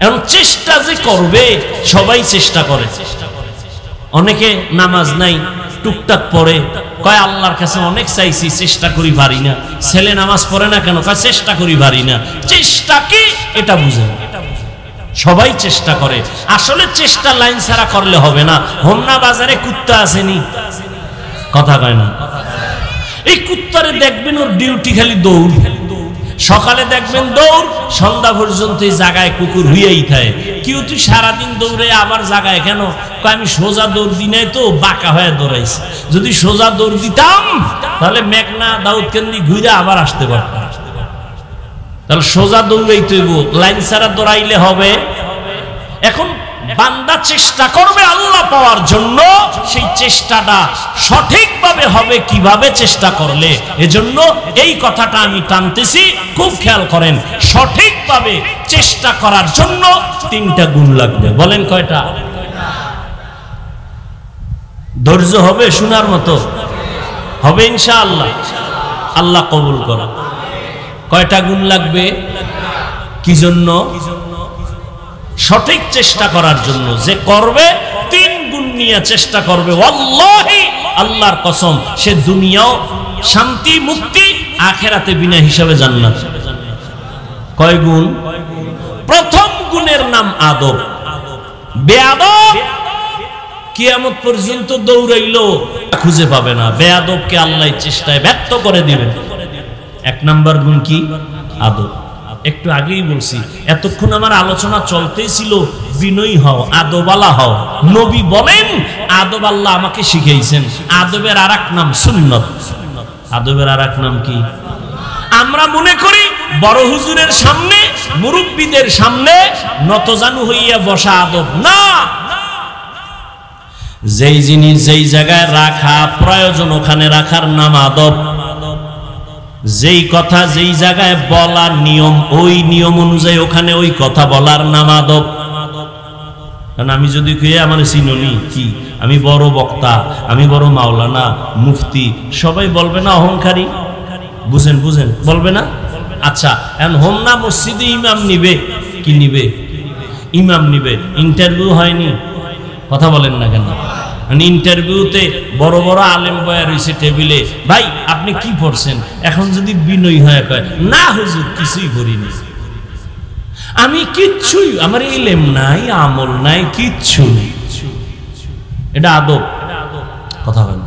এখন চেষ্টা যে করবে, সবাই চেষ্টা করে। অনেকে নামাজ নাই, টুকটাক পড়ে, কয় আল্লাহর কাছে অনেক চাইছি, চেষ্টা করি পারি না। ছেলে নামাজ পড়ে না কেন? কয় চেষ্টা করি পারি না। চেষ্টা কি এটা বুঝেন। সবাই চেষ্টা করে, আসলে চেষ্টা লাইন ছাড়া করলে হবে না। হোমনা বাজারে কুত্তা আসেনি, কথা কয় না। এই কুত্তারে দেখবেন ওর ডিউটি খালি দৌড়। সকালে দেখবেন দৌড়, সন্ধ্যা পর্যন্ত এই জায়গায় কুকুর হুইয়াই খায়। কেউ তুই সারাদিন দৌড়ে আবার জায়গায় কেন? আমি সোজা দৌড় দিই নাই তো, বাঁকা হয়ে দৌড়াইছি। যদি সোজা দৌড় দিতাম তাহলে মেঘনা দাউদকান্দি ঘুরে আবার আসতে পারতাম। তাহলে সোজা দৌড়াই তৈব, লাইন ছাড়া দৌড়াইলে হবে? এখন বান্দা চেষ্টা করবে আল্লাহ পাওয়ার জন্য, সেই চেষ্টাটা সঠিকভাবে হবে কিভাবে চেষ্টা করলে। এজন্য এই কথাটা আমি টানতেছি, খুব খেয়াল করেন। সঠিকভাবে চেষ্টা করার জন্য 3টা গুণ লাগবে। বলেন কয়টা? ধৈর্য হবে, শোনার মতো হবে ইনশাআল্লাহ। আল্লাহ কবুল করা। কয়টা গুণ লাগবে? কি জন্য? সঠিক চেষ্টা করার জন্য। যে করবে 3 গুণ নিয়ে চেষ্টা করবে, ওয়াল্লাহি আল্লাহর কসম, সে দুনিয়াও শান্তি মুক্তি, আখিরাতে বিনা হিসাবে জান্নাত। কয় গুণ? প্রথম গুণের নাম আদব। বেয়াদব কিয়ামত পর্যন্ত দৌড়াইলো খুঁজে পাবে না। বেয়াদবকে আল্লাহ চেষ্টায় ব্যর্থ করে দিবেন। 1 নাম্বার গুণ কি? আদব। একটু আগেই বলছি, এতক্ষণ আমার আলোচনা চলতেই ছিল, বিনয়ী হও, আদবালা হও। নবী বলেন আদব আল্লাহ আমাকে শিখাইছেন। আদবের আরেক নাম সুন্নত। আদবের আরেক নাম কি? আমরা মনে করি বড় হুজুরের সামনে, মুরব্বীদের সামনে নতজানু হইয়া বসা আদব না। যেই জিনিস যেই জায়গায় রাখা প্রয়োজন ওখানে রাখার নাম আদব। যেই কথা যেই জায়গায় বলার নিয়ম, ওই নিয়ম অনুযায়ী ওখানে ওই কথা বলার নাম আদব। কারণ আমি যদি কয়ে আমার চিননি কি, আমি বড় বক্তা, আমি বড় মাওলানা, মুফতি, সবাই বলবে না অহংকারী? বুঝেন বুঝেন, বলবে না? আচ্ছা, এখন হোমনা মসজিদে ইমাম নিবে, কি নিবে? ইমাম নিবে। ইন্টারভিউ হয়নি, কথা বলেন না কেন? ইন্টারভিউতে বড় বড় আলেম বয়া রয়েছে টেবিলে, ভাই আপনি কি পড়ছেন? এখন যদি বিনয়ী হয়ে কয় না হুজুর কিছুই করিনি, আমি কিচ্ছুই, আমার ইলম নাই, আমল নাই, কিচ্ছু নেই, এটা আদব। কথা বলেন,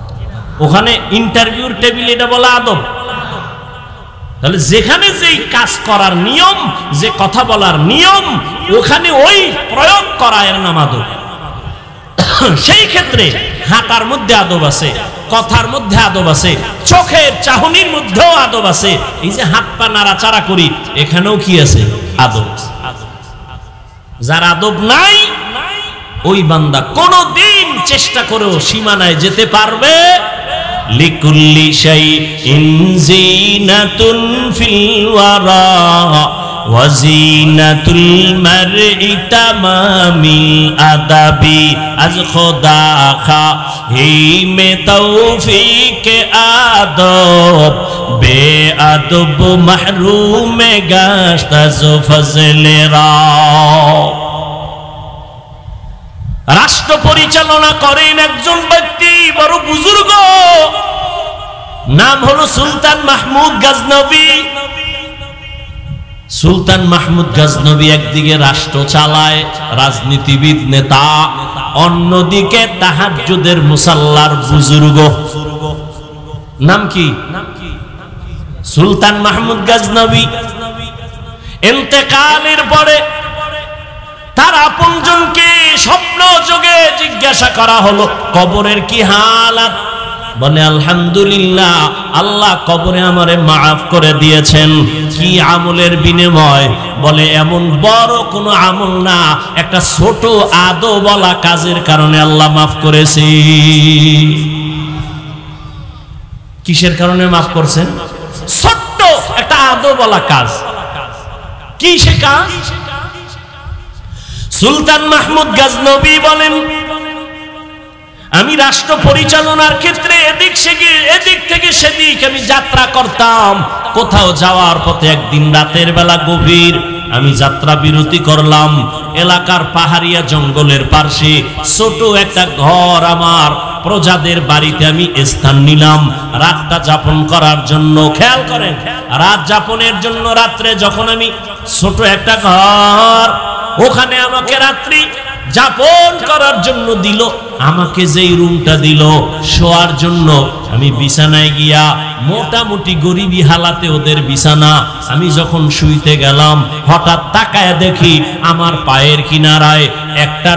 ওখানে ইন্টারভিউর টেবিলে এটা বলা আদব। তাহলে যেখানে যেই কাজ করার নিয়ম, যে কথা বলার নিয়ম, ওখানে ওই প্রয়োগ করা এর নাম আদব। সেই ক্ষেত্রে হাঁটার মধ্যে আদব আছে, কথার মধ্যে আদব আছে, চোখের চাহনির মধ্যেও আদব আছে। এই যে হাত পা নাড়াচাড়া করি, এখানেও কি আছে? আদব। যার আদব নাই ওই বান্দা কোনদিন চেষ্টা করেও সীমানায় যেতে পারবে। লিকুল্লি শাইইন যিনাতুন ফিল ওয়ারা ওয়াজিনাতুল মারই তামামিল আদাবি। আজ খোদা খাহি মে তৌফিক আদব, বে আদব মাহরুম গাশত আজ ফজলে রা। রাষ্ট্র পরিচালনা করেন একজন ব্যক্তি, বড় বুজুর্গ, নাম হলো সুলতান মাহমুদ গজনবী। সুলতান মাহমুদ গজনবী একদিকে রাষ্ট্র চালায়, রাজনীতিবিদ নেতা, অন্যদিকে তাহাজ্জুদের মুসাল্লার বুজুর্গ। নাম কি? সুলতান মাহমুদ গজনবী। ইন্তেকালের পরে তার আপনজনকে স্বপ্ন যোগে জিজ্ঞাসা করা হলো কবরের কি হালাত? বলে আলহামদুলিল্লাহ, আল্লাহ কবরে আমারে মাফ করে দিয়েছেন। কি আমলের বিনিময়? বলে এমন বড় কোনো আমল না, একটা ছোট আদব বলা কাজের কারণে আল্লাহ মাফ করেছে। কিসের কারণে মাফ করছেন? ছোট্ট একটা আদব বলা কাজ। কি সে কাজ? সুলতান মাহমুদ গজনবী বলেন, আমি রাষ্ট্র পরিচালনার ক্ষেত্রে এদিক থেকে সেদিক আমি যাত্রা করতাম। কোথাও যাওয়ার পথে একদিন রাতের বেলা গভীর আমি যাত্রা বিরতি করলাম। এলাকার পাহাড়িয়া জঙ্গলের পাশে ছোট একটা ঘর আমার প্রজাদের বাড়িতে আমি স্থান নিলাম রাতটা যাপন করার জন্য। খেয়াল করেন, রাত যাপনের জন্য রাত্রে যখন আমি ছোট একটা ঘর, ওখানে আমাকে রাত্রি যাপন করার জন্য দিল, আমাকে যেই রুমটা দিল শোয়ার জন্য, আমি বিছানায় গিয়া মোটামুটি গরিবী হালাতে ওদের বিছানা, আমি যখন শুইতে গেলাম হঠাৎ তাকায় দেখি আমার পায়ের কিনারায় একটা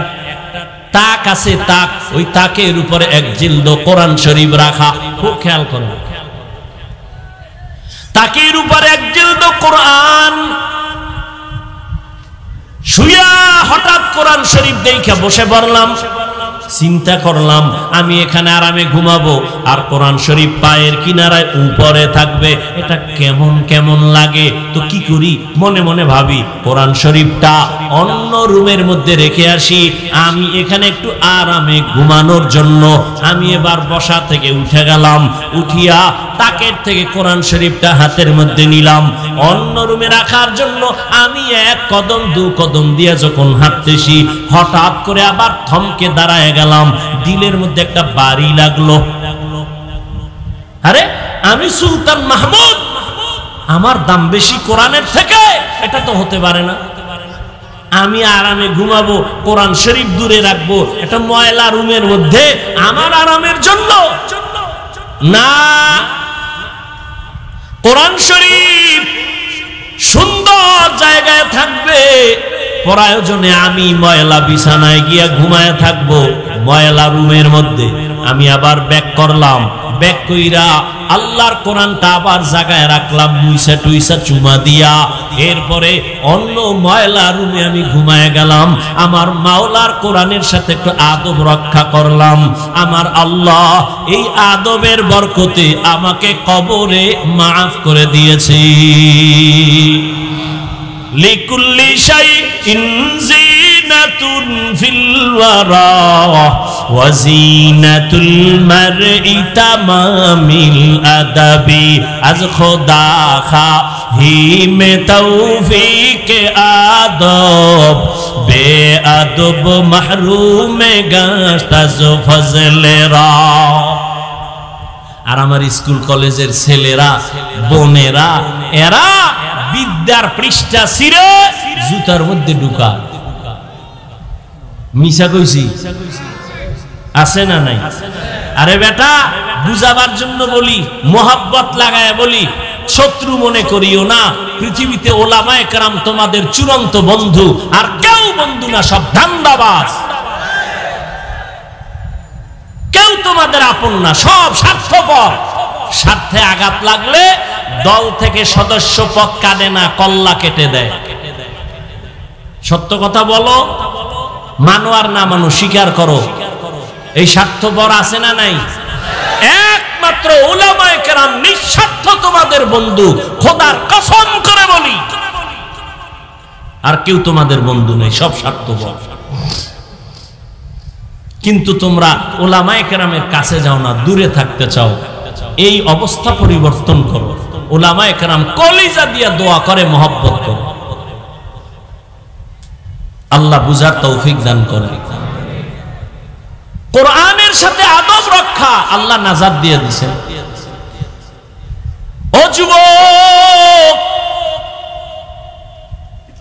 তাক আছে, তাক, ওই তাকের উপরে এক জিলদ কোরআন শরীফ রাখা। খুব খেয়াল করুন, তাকের উপরে এক জিলদ কোরআন, শুয়া হঠাৎ কোরআন শরীফ দেখে বসে পড়লাম। চিন্তা করলাম আমি এখানে আরামে ঘুমাবো আর কোরআন শরীফ পায়ের কিনারায় উপরে থাকবে, এটা কেমন কেমন লাগে। তো কি করি, মনে মনে ভাবি কোরআন শরীফটা অন্য রুমের মধ্যে রেখে আসি, আমি এখানে একটু আরামে ঘুমানোর জন্য। আমি এবার বসা থেকে উঠে গেলাম, উঠিয়া তাকের থেকে কোরআন শরীফটা হাতের মধ্যে নিলাম অন্য রুমে রাখার জন্য। আমি এক কদম দু কদম দিয়ে যখন হাঁটতেছি হঠাৎ করে আবার থমকে দাঁড়ায় গেলাম, দিলের মধ্যে একটা বাড়ি লাগলো। আরে আমি সুলতান মাহমুদ, আমার দাম বেশি কোরআনের থেকে? এটা তো হতে পারে না। আমি আরামে ঘুমাবো, কোরআন শরীফ দূরে রাখবো, এটা ময়লা রুমের মধ্যে আমার আরামের জন্য না। কোরআন শরীফ সুন্দর জায়গায় থাকবে, প্রয়োজনে আমি ময়লা বিছানায় গিয়া ঘুমায় থাকবো ময়লা রুমের মধ্যে। আমি আবার ব্যাক করলাম, ব্যাক কইরা আল্লাহর কোরআনটা আবার জায়গায় রাখলাম মুইসা টুইসা চুমা দিয়া। এরপরে অন্য ময়লা রুমে আমি ঘুমায় গেলাম, আমার মাওলার কোরআনের সাথে একটু আদব রক্ষা করলাম। আমার আল্লাহ এই আদবের বরকতে আমাকে কবরে মাফ করে দিয়েছে। লিকুল্লি শাইইন জিনাতুন ফিল ওয়ারা ওয়া জিনাতুল মারই তামামিল আদাবি আজ খোদা খাহি মে তৌফিক আদব বে আদব মাহরুম গাশত আজ ফজলেরা। আর আমার স্কুল কলেজের ছেলেরা বোনেরা, এরা বিদ্যার পৃষ্ঠা ছিঁড়ে জুতার মধ্যে ঢুকা। মিশা কইছি আছে না নাই? আরে বেটা, বুঝাবার জন্য বলি, মোহাব্বত লাগায় বলি, শত্রু মনে করিও না। পৃথিবীতে ওলামায়ে কেরাম তোমাদের চূড়ান্ত বন্ধু, আর কেউ বন্ধু না, সব ধান্দাবাজ। কেউ তোমাদের আপন না, সব স্বার্থপর। স্বার্থে আঘাত লাগলে দল থেকে সদস্য পদ কাটে না, কল্লা কেটে দেয়। সত্য কথা বলো, মানো আর না মানো, স্বীকার করো। এই স্বার্থপর আছে না নাই? একমাত্র উলামায়ে কেরাম নিঃস্বার্থ তোমাদের বন্ধু, খোদার কসম করে বলি। আর কেউ তোমাদের বন্ধু নেই, সব স্বার্থপর। কিন্তু তোমরা উলামায়ে কেরামের কাছে যাও না, দূরে থাকতে চাও। এই অবস্থা পরিবর্তন করো। উলামায়ে কেরাম কলিজা দিয়া দোয়া করে, মহব্বত করে। আল্লাহ বুঝার তৌফিক দান করে। কোরআনের সাথে আদব রক্ষা আল্লাহ নাজাত দিয়ে দিয়েছেন। ও যুবক,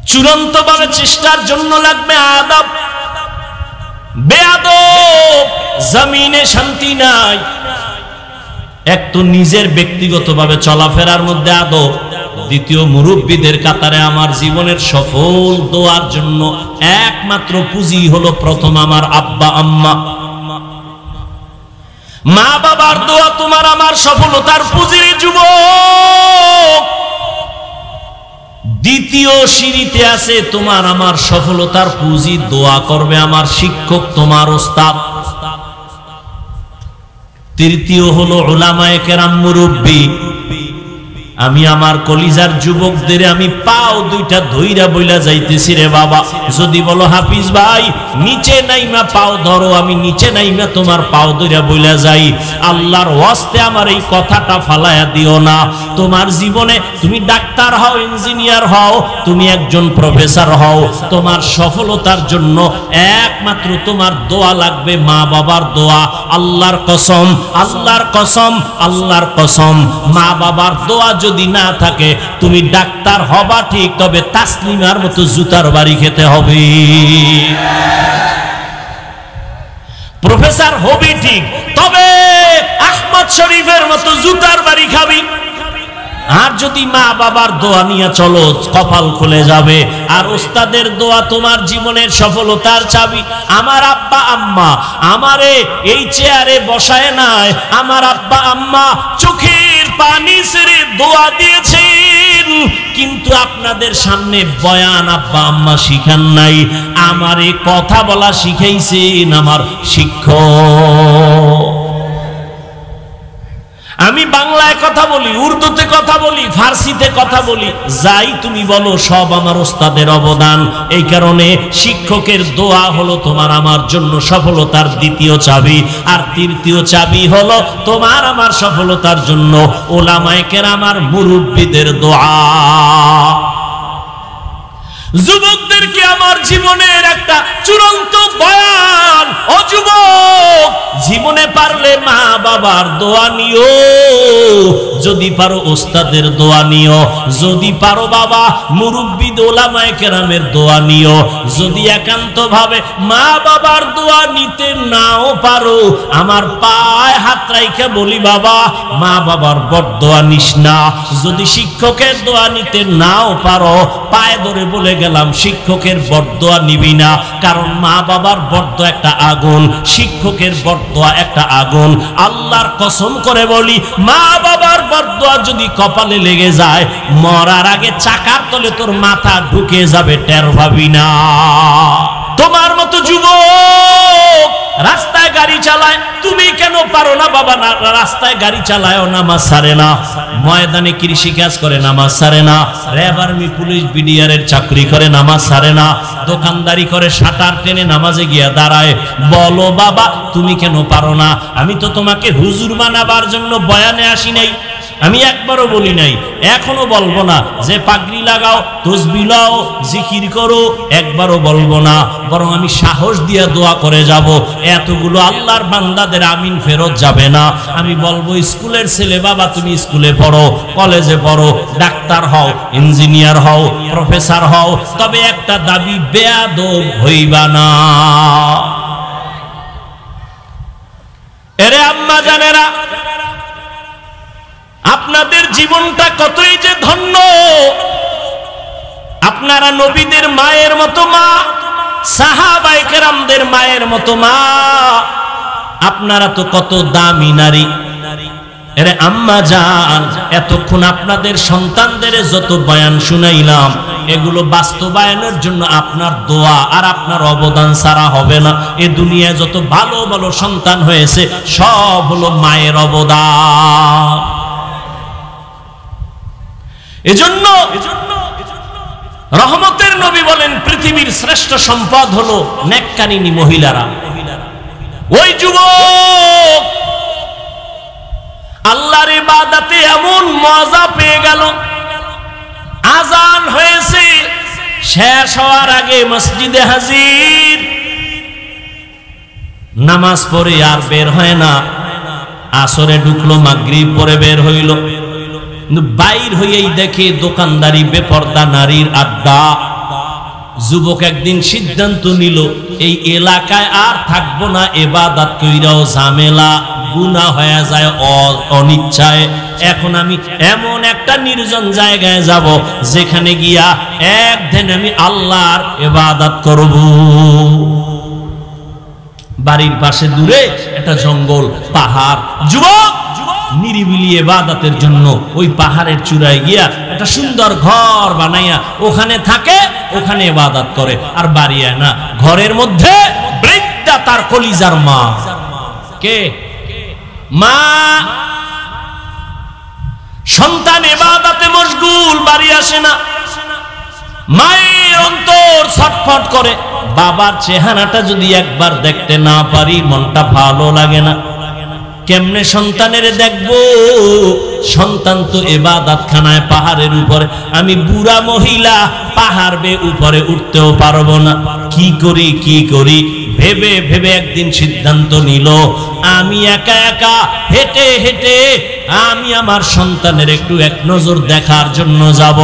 চূড়ান্ত ভাবে চেষ্টার জন্য লাগবে আদব। বেয়াদব জমিনে শান্তি নাই। এক তো নিজের ব্যক্তিগতভাবে চলাফেরার মধ্যে আদব, দ্বিতীয় মুরব্বীদের কাতারে আমার জীবনের সফল দোয়ার জন্য একমাত্র পুঁজি হলো প্রথম আমার আব্বা আম্মা। মা বাবার দোয়া তোমার আমার সফলতার পুঁজি যুবক। দ্বিতীয় সিঁড়িতে আছে তোমার আমার সফলতার পুঁজি, দোয়া করবে আমার শিক্ষক, তোমার ওস্তাদ। তৃতীয় হলো উলামায়ে কেরাম, মুরব্বী। আমি আমার কলিজার যুবকদের আমি পাও দুইটা ধইরা বইলা যাইতেছি, রে বাবা, যদি বলো হাফিজ ভাই নিচে নাইমা পাও ধরো, আমি নিচে নাইমা তোমার পাও ধইরা বইলা যাই। আল্লাহর ওয়াস্তে আমার এই কথাটা ফালায়া দিও না। তোমার জীবনে তুমি ডাক্তার হও, ইঞ্জিনিয়ার হও, তুমি একজন প্রফেসর হও, তোমার সফলতার জন্য একমাত্র তোমার দোয়া লাগবে, মা বাবার দোয়া। আল্লাহর কসম, আল্লাহর কসম, আল্লাহর কসম, মা বাবার দোয়া যদি না থাকে তুমি ডাক্তার হবা ঠিক, তবে তাসলিমার মতো জুতার বাড়ি খেতে হবে। প্রফেসর হবি ঠিক, তবে আহমদ শরীফের মতো জুতার বাড়ি খাবি। আর যদি মা বাবার দোয়া নিয়ে চলো কপাল খুলে যাবে। আর ওস্তাদের দোয়া তোমার জীবনের সফলতার চাবি। আমার আব্বা আম্মা আমারে এই চেয়ারে বসায় নাই, আমার আব্বা আম্মা চোখের পানি ছেড়ে দোয়া দিয়েছেন, কিন্তু আপনাদের সামনে বয়ান আব্বা আম্মা শিখান নাই, আমারে কথা বলা শিখাইছেন আমার শিক্ষক। আমি বাংলায় কথা বলি, উর্দুতে কথা বলি, ফার্সিতে কথা বলি, যাই তুমি বলো সব আমার ওস্তাদের অবদান। এই কারণে শিক্ষকের দোয়া হলো তোমার আমার জন্য সফলতার দ্বিতীয় চাবি। আর তৃতীয় চাবি হলো তোমার আমার সফলতার জন্য ওলামায়ে কেরামের মুরব্বিদের দোয়া। যুবকদেরকে আমার জীবনের একটা চূড়ান্ত বয়ান, ও যুবক, জীবনে পারলে মা বাবার দোয়া নিও, যদি পারো ওস্তাদের দোয়া নিও, যদি পারো বাবা মুরব্বি ওলামায়ে কেরামের দোয়া নিও। যদি একান্ত ভাবে মা বাবার দোয়া নিতে নাও পারো, আমার পায়ে হাত রাইখা বলি বাবা মা বাবার বড়দোয়া নিস না। যদি শিক্ষকের দোয়া নিতে নাও পারো, পায়ে ধরে বলে গেলাম শিক্ষকের বড়দোয়া নিবি না, কারণ মা বাবার বড়দোয়া একটা আগুন, শিক্ষকের বড়দোয়া একটা আগুন। আল্লাহর কসম করে বলি, মা বাবার বড়দোয়া যদি কপালে লেগে যায়, মরার আগে চাকার তলে তোর মাথা ঢুকে যাবে, টের পাবি না। তোমার মতো যুবক রাস্তায় গাড়ি চালায়, তুমি কেন পারো না বাবা? না, রাস্তায় গাড়ি চালায়, নামাজ ছাড়ে না, ময়দানে কৃষি কাজ করে, নামাজ ছাড়ে না, র্যাব আর্মি পুলিশ বিডিআর এর চাকরি করে, নামাজ ছাড়ে না, দোকানদারি করে, শাটার টেনে নামাজে গিয়া দাঁড়ায়। বলো বাবা তুমি কেন পারো না? আমি তো তোমাকে হুজুর বানাবার জন্য বয়ানে আসি নাই, আমি একবারও বলি নাই, এখনো বলবো না যে পাগড়ি লাগাও, তসবিহ লাও, জিকির করো, একবারও বলবো না। বরং আমি সাহস দিয়ে দোয়া করে যাব, এতগুলো আল্লাহর বান্দাদের আমিন ফেরত যাবে না। আমি বলবো স্কুলের ছেলে বাবা তুমি স্কুলে পড়ো, কলেজে পড়ো, ডাক্তার হও, ইঞ্জিনিয়ার হও, প্রফেসর হও, তবে একটা দাবি, বেয়াদব হইবা না। এরে আম্মা জানেরা, আপনাদের জীবনটা কতই যে ধন্য। আপনারা নবীদের মায়ের মতো মা, সাহাবায়ে কেরামদের মায়ের মতো মা, আপনারা তো কত দামি নারী। এরে আম্মা জান, এতক্ষণ আপনাদের সন্তানদের যত বয়ান শুনাইলাম, এগুলো বাস্তবায়নের জন্য আপনার দোয়া আর আপনার অবদান ছাড়া হবে না। এ দুনিয়ায় যত ভালো ভালো সন্তান হয়েছে সব হলো মায়ের অবদান। এজন্য রহমতের নবী বলেন পৃথিবীর শ্রেষ্ঠ সম্পদ হলো নেককারিনী মহিলারা। ওই যুবক আল্লাহর ইবাদতে এমন মজা পেয়ে গেল, আজান হয়েছে, শেষ হওয়ার আগে মসজিদে হাজির, নামাজ পড়ে আর বের হয় না। আসরে ঢুকলো, মাগরিব পরে বের হইল, বাইর হইয়াই দেখে দোকানদারি, বেপর্দা নারীর আড্ডা। যুবক একদিন সিদ্ধান্ত নিল, এই এলাকায় আর থাকবো না, ইবাদত কইরাও ঝামেলা, গুনাহ হয়ে যায় অনিচ্ছায়। এখন আমি এমন একটা নির্জন জায়গায় যাব যেখানে গিয়া একদিন আমি আল্লাহর ইবাদত করব। বাড়ির পাশে দূরে একটা জঙ্গল, পাহাড়। যুবক নিরিবিলি ইবাদতের জন্য ওই পাহাড়ের চূড়ায় গিয়া একটা সুন্দর ঘর বানাইয়া ওখানে থাকে, ওখানে ইবাদত করে। আর বাড়ি আয় না, ঘরের মধ্যে বৃদ্ধা তার কলিজার মা। কে? মা। সন্তান ইবাদতে মশগুল, বাড়ি আসে না, মায়ের অন্তর ছটফট করে। বাবার চেহারাটা যদি একবার দেখতে না পারি মনটা ভালো লাগে না। কেমনে সন্তানের দেখবো? সন্তান তো ইবাদতখানায় পাহাড়ের উপরে, আমি বুড়া মহিলা পাহাড় বেয়ে উপরে উঠতেও পারবো না। কি করি ভেবে ভেবে একদিন সিদ্ধান্ত নিল, আমি একা একা হেঁটে হেঁটে আমি আমার সন্তানের একটু এক নজর দেখার জন্য যাব।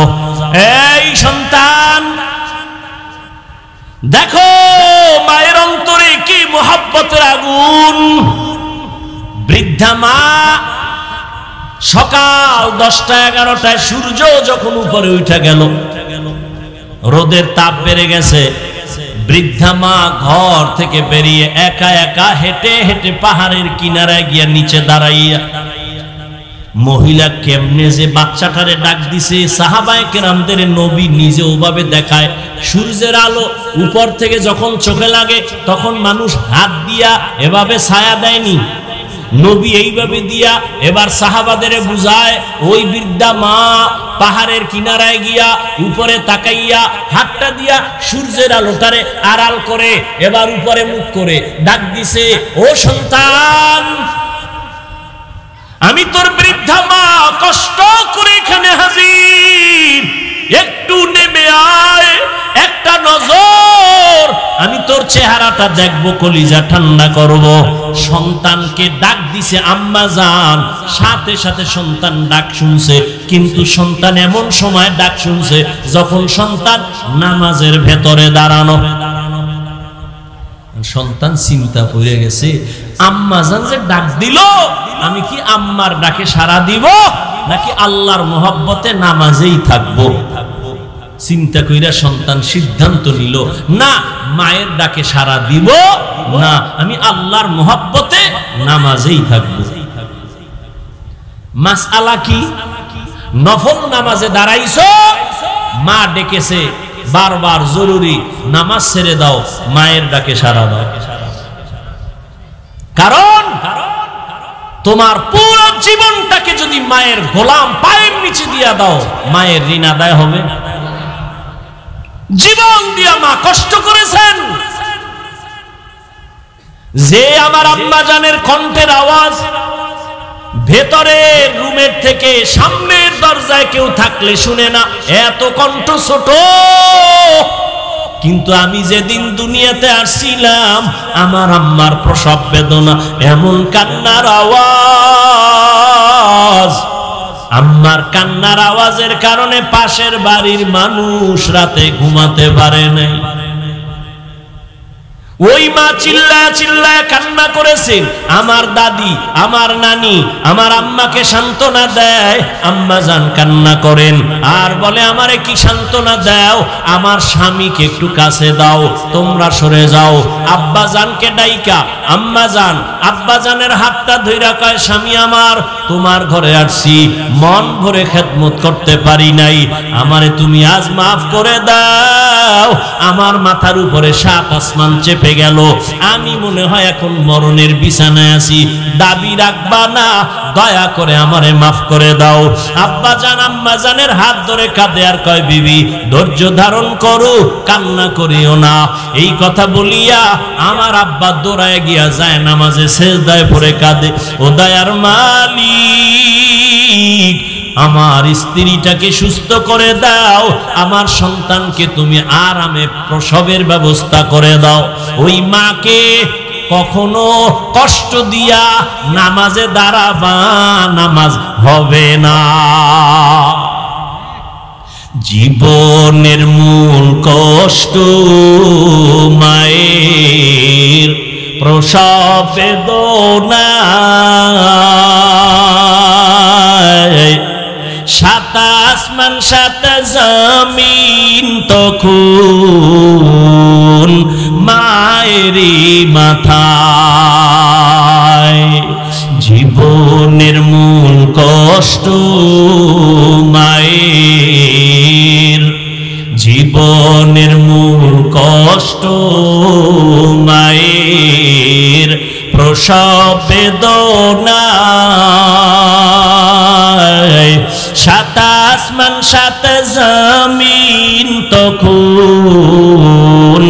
এই সন্তান দেখো, মায়ের অন্তরে কি মোহাব্বতের আগুন। বৃদ্ধা মা সকাল 10টা-11টায় সূর্য যখন উপরে উঠে গেল, রোদের তাপ বেড়ে গেছে, বৃদ্ধা মা ঘর থেকে বেরিয়ে একা একা হেঁটে হেঁটে পাহাড়ের কিনারায় গিয়া নিচে দাঁড়াইয়া মহিলা কেমনে যে বাচ্চাটারে ডাক দিছে। সাহাবায়ে কেরামদের নবী নিজে ওভাবে দেখায়, সূর্যের আলো উপর থেকে যখন চোখে লাগে তখন মানুষ হাত দিয়া এভাবে ছায়া দেয়নি, নবী এইভাবে দিয়া এবার সাহাবাদের বুঝায়। ওই বৃদ্ধা মা পাহাড়ের কিনারায় গিয়া উপরে তাকাইয়া হাতটা দিয়া সূর্যের আলোটারে আড়াল করে এবার উপরে মুখ করে ডাক দিছে, ও সন্তান, আমি তোর বৃদ্ধা মা কষ্ট করে এখানে হাজির, একটু নেমে আয়, একটা নজর, আমি তোর চেহারাটা দেখবো, কলিজা ঠান্ডা করব। সন্তানকে ডাক দিছে আম্মা জান, সাথে সাথে সন্তান ডাক শুনছে, কিন্তু সন্তান এমন সময় ডাক শুনছে যখন সন্তান নামাজের ভেতরে দাঁড়ানো। সন্তান চিন্তা পড়ে গেছে, আম্মা জান যে ডাক দিল, আমি কি আম্মার ডাকে সাড়া দিব নাকি আল্লাহর মোহাব্বতে নামাজেই থাকবো? চিন্তা কইরা সন্তান সিদ্ধান্ত নিল, না মায়ের ডাকে সাড়া দিব না, আমি আল্লাহর মোহাব্বতে নামাজেই থাকবো। মাসআলা কি? নফল নামাজে দাঁড়াইছো, মা ডেকেছে বারবার, জরুরি, নামাজ ছেড়ে দাও, মায়ের ডাকে সাড়া দাও। কারণ তোমার পুরো জীবনটাকে যদি মায়ের গোলাম পায়ের নিচে দিয়া দাও, মায়ের ঋণ আদায় হবে। জীবন দিয়া মা কষ্ট করেছেন, যে আমার আম্মা জানের কণ্ঠের আওয়াজ ভেতরের রুমের থেকে সামনের দরজায় কেউ থাকলে শুনে না, এত কণ্ঠ ছোট। কিন্তু আমি যেদিন দুনিয়াতে আসছিলাম, আমার আম্মার প্রসব বেদনা, এমন কান্নার আওয়াজ, আম্মার কান্নার আওয়াজের কারণে পাশের বাড়ির মানুষ রাতে ঘুমাতে পারে নাই। ওই মা চিল্লায় চিল্লায় কান্না করেছেন। আমার দাদি, আমার নানি, আমার আম্মাকে সান্ত্বনা দেয়, আম্মা জান কান্না করেন আর বলে, আমারে কি সান্ত্বনা দাও, আমার স্বামীকে একটু কাছে দাও, তোমরা সরে যাও। আব্বা জানকে ডাইকা আম্মা জান আব্বা জানের হাতটা ধইরা কয়, স্বামী আমার, তোমার ঘরে আসছি, মন ভরে খেদমত করতে পারি নাই, আমারে তুমি আজ মাফ করে দাও। আমার মাথার উপরে 7 আসমান চেপে গেল, আমি মনে হয় এখন মরণের বিছানায় আছি, দাবি রাখবা না, দয়া করে আমারে মাফ করে দাও। আব্বা জান আম্মা জানের হাত ধরে কাঁদে আর কয়, বিবি ধৈর্য ধারণ করো, কান্না করিও না। এই কথা বলিয়া আমার আব্বা দৌড়ায় গিয়া যায় নামাজে সেজদায় পড়ে কাঁদে, ও দয়ার মালিক, আমার স্ত্রীটাকে সুস্থ করে দাও, আমার সন্তানকে তুমি আরামে প্রসবের ব্যবস্থা করে দাও। ওই মাকে কখনো কষ্ট দিয়া নামাজে দাঁড়াবা, নামাজ হবে না। জীবনের মূল কষ্ট মায়ের প্রসব বেদনা, 7 আসমান 7 জমিন তখন মায়েরই মাথায়। জীবনের মূল কষ্ট মায়ের, জীবনের মূল কষ্ট মায়ের প্রসব বেদনা। সাত আসমান সাত জমিন তখন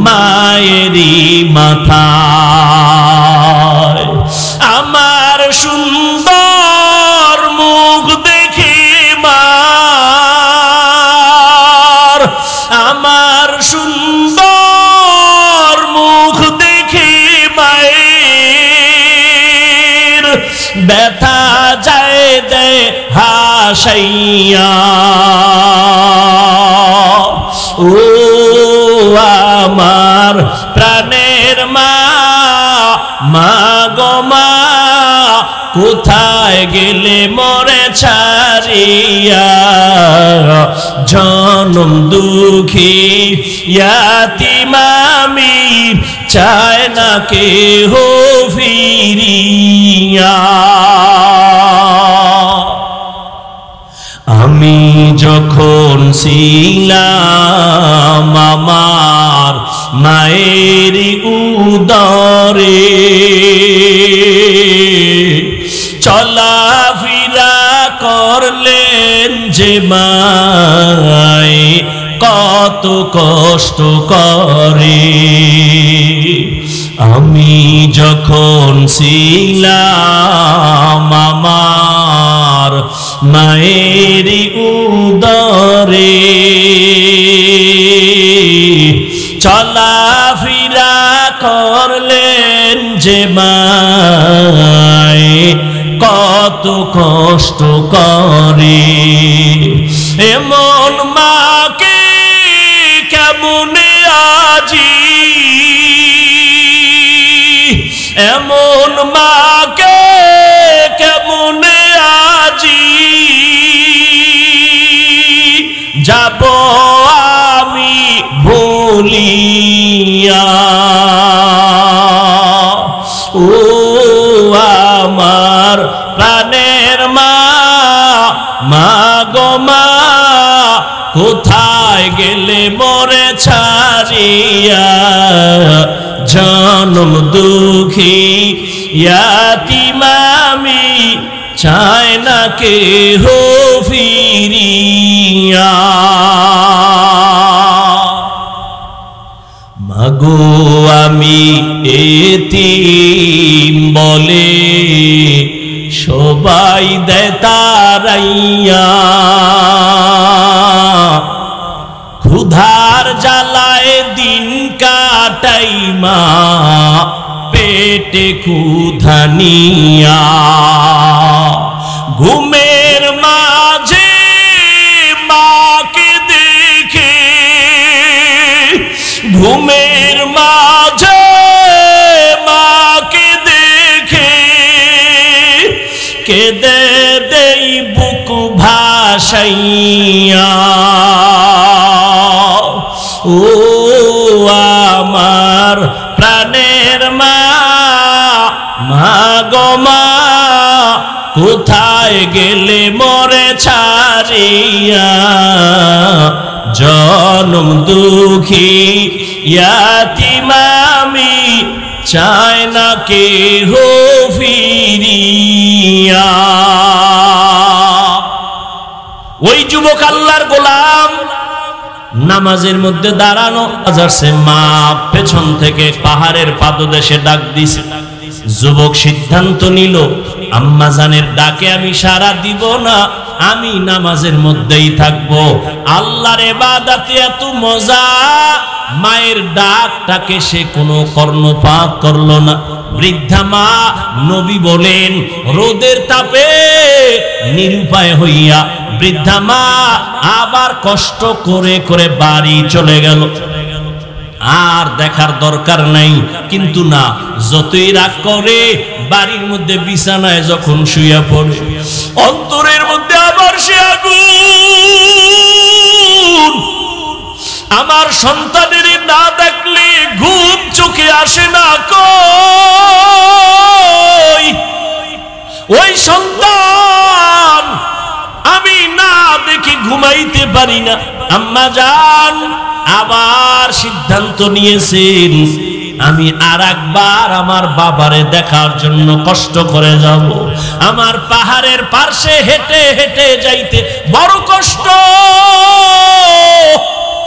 মায়েরই মাথায়। আমার সুন্দর মুখ দেখে মার, আমার সুন্দর মুখ দেখে মায়ের ব্যথা যায় দে হাসাইয়া। ও আমার প্রাণের মা, মা গো মা, কোথায় গেলে মোরে ছাড়িয়া? জনম দুঃখী ইয়াতীম আমি, চায় না কেহ ফিরিয়া। আমি যখন ছিলাম আমার মায়ের উদরে, চলাফেরা করলেন যে মায় কত কষ্ট করে। আমি যখন ছিলাম আমার মায়ের উদরে, চলাফেরা করলেন যে মায় কত কষ্ট করে। এমন মাকে কেমনে আজি, এমন মাকে কেমনে আজি যাব আমি ভুলিয়া। ও আমার প্রাণের মা, মা গো মা, কোথায় গেলে মোরে ছাড়িয়া? জনম দুঃখী ইয়াতীম আমি, চায় না কেহ ফিরিয়া। মাগো আমি এতিম বলে সবাই দেয় তাড়াইয়া, ক্ষুধার জ্বালায় দিন কাটাই মা পেটে ক্ষুধা নিয়া। ঘুমের মাঝে মাকে দেখে, ঘুমের মাঝে মাকে দেখে কেঁদে দেই বুক ভাসাইয়া। ও আমার প্রাণের মা, মা গো মা, কোথায় গেলে মোরে ছাড়িয়া? জনম দুঃখী ইয়াতীম আমি, চায় না কেহ ফিরিয়া। ওই যুবক আল্লাহর গোলাম নামাজের মধ্যে দাঁড়ানো, আজারছে মা পেছন থেকে পাহাড়ের পাদদেশে ডাক দিছে। যুবক সিদ্ধান্ত নিল, আম্মা জানের ডাকে আমি সাড়া দিব না, আমি নামাজের মধ্যেই থাকবো। আল্লাহর ইবাদতে এত মজা, মায়ের ডাকটাকে সে কোনো কর্ণপাত করলো না। বৃদ্ধা মা, নবী বলেন রোদের তাপে নিরুপায় হইয়া বৃদ্ধা মা আবার কষ্ট করে করে বাড়ি চলে গেল। আর দেখার দরকার নাই, কিন্তু না, যতই রাগ করে বাড়ির মধ্যে বিছানায় যখন শুইয়া পড়ে, অন্তরের মধ্যে আবার সে আগুন। আমার সন্তানের না দেখলে ঘুম চোখে আসে না, কই ওই সন্তান আমি না দেখে ঘুমাইতে পারি না। আম্মা জান আবার সিদ্ধান্ত নিয়েছেন, আমি আর একবার আমার বাবারে দেখার জন্য কষ্ট করে যাব। আমার পাহাড়ের পার্শ্বে হেঁটে হেঁটে যাইতে বড় কষ্ট,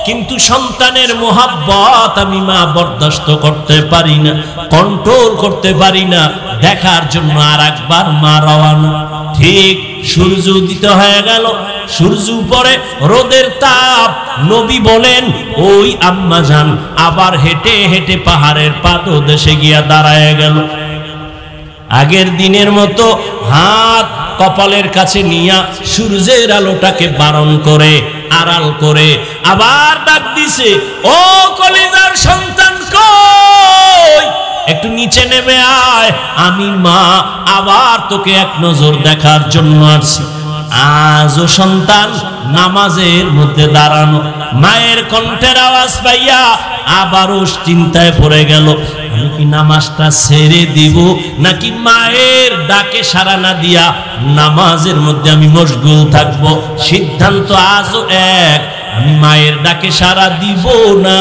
কিন্তু সন্তানের মোহাব্বত আমি মা বরদাস্ত করতে পারি না, কন্ট্রোল করতে পারি না। দেখার জন্য আর একবার মা রওয়ানা। ঠিক সূর্য উদিত হয়ে গেল, সূর্য উপরে, রোদের তাপ। নবী বলেন ওই আম্মাজান আবার হেঁটে হেঁটে পাহাড়ের পাদদেশে গিয়া দাঁড়ায় গেল। আগের দিনের মতো হাত কপালের কাছে নিয়া সূর্যের আলোটাকে বারণ করে, আড়াল করে আবার ডাক দিছে, ও কলিজার সন্তান কই, একটু নিচে নেমে আয়, আমি মা আবার তোকে এক নজর দেখার জন্য আসছি। আজও সন্তান নামাজের মধ্যে দাঁড়ানো, মায়ের কণ্ঠের আওয়াজ পাইয়া আবারও চিন্তায় পড়ে গেল, আমি কি নামাজটা ছেড়ে দিব নাকি মায়ের ডাকে সাড়া না দিয়া নামাজের মধ্যে আমি মশগুল থাকবো। সিদ্ধান্ত আজও এক, আমি মায়ের ডাকে সাড়া দিব না,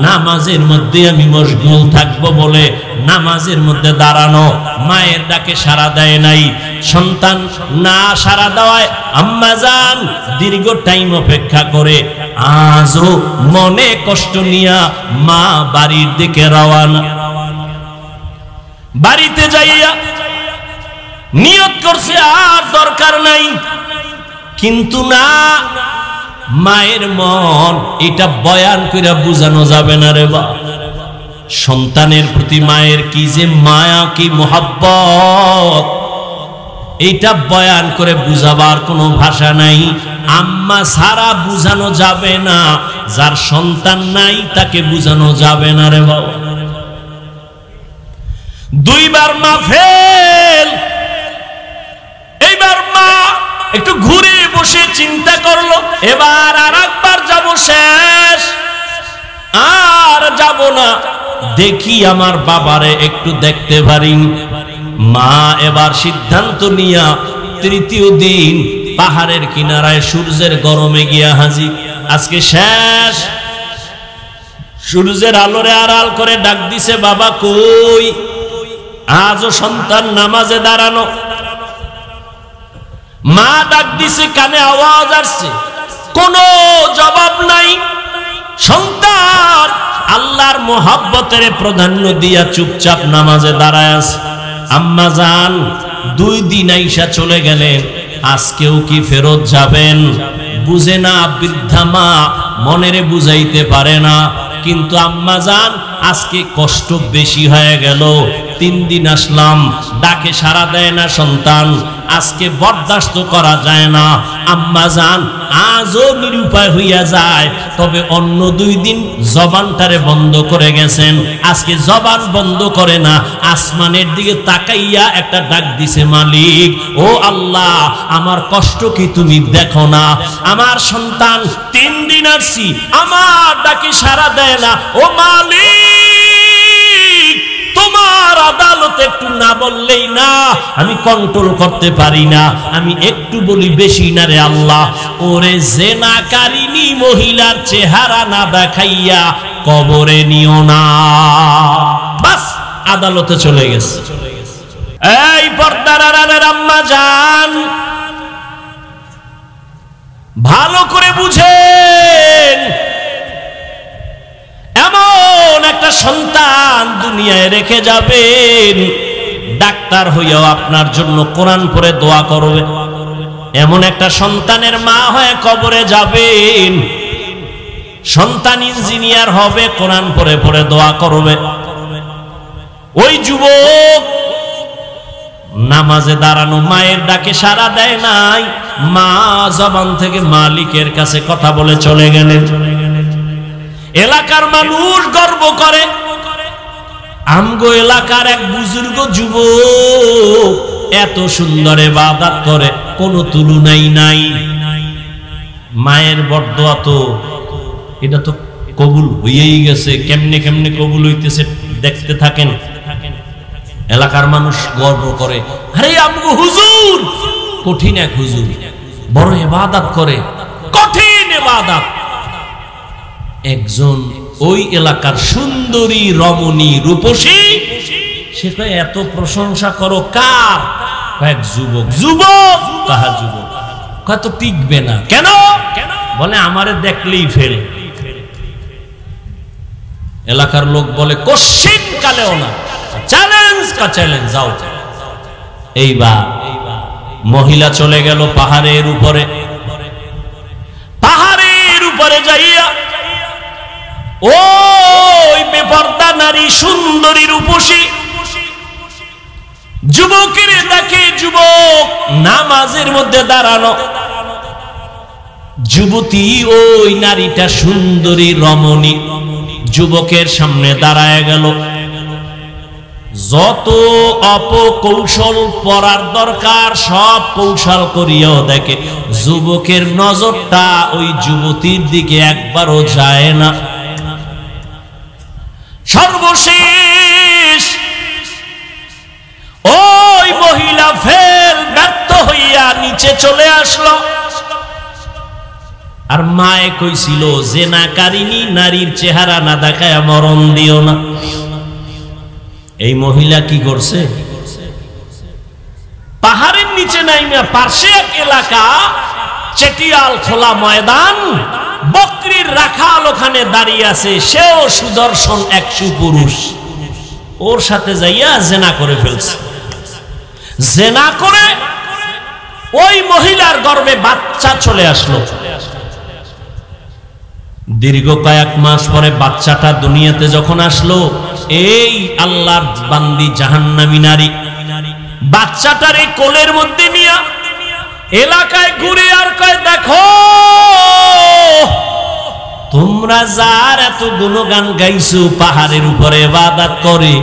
নামাজের মধ্যে আমি মশগুল থাকবো বলে নামাজের মধ্যে দাঁড়ানো। মায়ের ডাকে সাড়া দেয় নাই। সন্তান না সাড়া দেওয়ায় আম্মাজান দীর্ঘ টাইম অপেক্ষা করে আজও মনে কষ্ট নিয়া মা বাড়ির দিকে রওয়ানা। বাড়িতে যাইয়া নিয়ত করছে আর দরকার নাই, কিন্তু না, মায়ের মন এটা বয়ান করে বুঝানো যাবে না রে বা। সন্তানের প্রতি মায়ের কি যে মায়া, কি মোহাব্বত, এইটা বয়ান করে বুঝাবার কোনো ভাষা নাই। আম্মা ছাড়া বুঝানো যাবে না, যার সন্তান নাই তাকে বুঝানো যাবে না রে বাবা। দুইবার মা ফেল, এইবার মা একটু ঘুরে বসে চিন্তা করলো, এবার আর একবার যাব, শেষ আর যাব না, দেখি আমার বাবারে একটু দেখতে পারি। মা এবার সিদ্ধান্ত নিয়া তৃতীয় দিন পাহাড়ের কিনারায় সূর্যের গরমে গিয়া হাজির। আজকে শেষ। সূর্যের আলোরে আড়াল করে ডাক দিছে, বাবা কই? আজও সন্তান নামাজে দাঁড়ানো। মা ডাক দিছে, কানে আওয়াজ আসছে, কোনো জবাব নাই। সন্তান আল্লাহর মোহাব্বতের প্রাধান্য দিয়া চুপচাপ নামাজে দাঁড়ায় আছে। আম্মা জান 2 দিন আইসা চলে গেলেন, আজকেও কি ফেরত যাবেন? বুঝে না, বৃদ্ধা মা মনেরে বুঝাইতে পারে না। কিন্তু আম্মা জান আজকে কষ্ট বেশি হয়ে গেল, 3 দিন আসলাম, ডাকে সাড়া দেয় না সন্তান, আজকে বরদাস্ত করা যায় না। আম্মা জান আজও নিরুপায় হইয়া যায়, তবে অন্য 2 দিন জবানটারে বন্ধ করে গেছেন, আজকে জবান বন্ধ করে না, আসমানের দিকে তাকাইয়া একটা ডাক দিছে, মালিক ও আল্লাহ, আমার কষ্ট কি তুমি দেখো না? আমার সন্তান 3 দিন আসছি, আমার ডাকে সাড়া দেয় না, ও মালিক তোমার আদালতে একটু না বললেই না, আমি কন্ট্রোল করতে পারি না, আমি একটু বলি বেশি না রে আল্লাহ। ওরে জেনাকারিনী মহিলার চেহারা না দেখাইয়া কবরে নিও না। বাস আদালতে চলে গেছে। এই পর্দার আড়ালের আম্মা জান, ভালো করে বুঝেন, এমন একটা সন্তান দুনিয়ায় রেখে যাবেন, ডাক্তার হইয়াও আপনার জন্য কোরআন পড়ে দোয়া করবে। এমন একটা সন্তানের মা হয়ে কবরে যাবেন, সন্তান ইঞ্জিনিয়ার হবে, কোরআন পড়ে পড়ে দোয়া করবে। ওই যুবক নামাজে দাঁড়ানো, মায়ের ডাকে সাড়া দেয় নাই, মা জবান থেকে মালিকের কাছে কথা বলে চলে গেলেন। এলাকার মানুষ গর্ব করে, আমগো এলাকার এক বুজুর্গ যুবক এত সুন্দর ইবাদত করে, কোনো তুলনাই নাই। মায়ের বরদোয়া তো এটা তো কবুল হয়েই গেছে, কেমনে কেমনে কবুল হইতেছে দেখতে থাকেন। এলাকার মানুষ গর্ব করে, আরে আমগো হুজুর কঠিন এক হুজুর, বড় ইবাদত করে, কঠিন ইবাদত। একজন ওই এলাকার সুন্দরী রমণী রূপসী, সে কয় এত প্রশংসা করো কার? কয়েক যুবক। যুবক? কাহা যুবক? কত টিকবে না। কেন? বলে আমারে দেখলেই ফেল। এলাকার লোক বলে কোশ্চিন কালেও না, চ্যালেঞ্জ কা চ্যালেঞ্জ, যাও। এইবার মহিলা চলে গেল পাহাড়ের উপরে। পাহাড়ের উপরে যাইয়া ওই বেপরদা নারী সুন্দরী রূপসী যুবকের দেখে। যুবক নামাজের মধ্যে দাঁড়ানো। যুবতী ওই নারীটা সুন্দরী রমণী যুবকের সামনে দাঁড়ায় গেল। যত অপকৌশল পড়ার দরকার সব কৌশল করিয়াও দেখে যুবকের নজরটা ওই যুবতীর দিকে একবারও যায় না। সর্বশেষ ওই মহিলা ফেল ব্যর্থ হইয়া নিচে চলে আসলো। আর মায়ে কইছিল জেনাকারিনী নারীর চেহারা না দেখায় মরণ দিও না। এই মহিলা কি করছে? পাহাড়ের নিচে নাইমা পাশে এক এলাকা চেটিয়াল খোলা ময়দান, বকরির রাখাল ওখানে দাঁড়িয়ে আছে। সেও সুদর্শন এক সুপুরুষ। ওর সাথে যাইয়া জেনা করে ফেলছে। জেনা করে ওই মহিলার গর্ভে বাচ্চা চলে আসলো। দীর্ঘ কয়েক মাস পরে বাচ্চাটা দুনিয়াতে যখন আসলো, এই আল্লাহর বান্দি জাহান্নামী নারী বাচ্চাটারে কোলের মধ্যে নিয়ে এলাকায় ঘুরে আর কয়, দেখো তোমরা যার এত গুণগান গাইছো পাহাড়ের উপরে ইবাদত করে,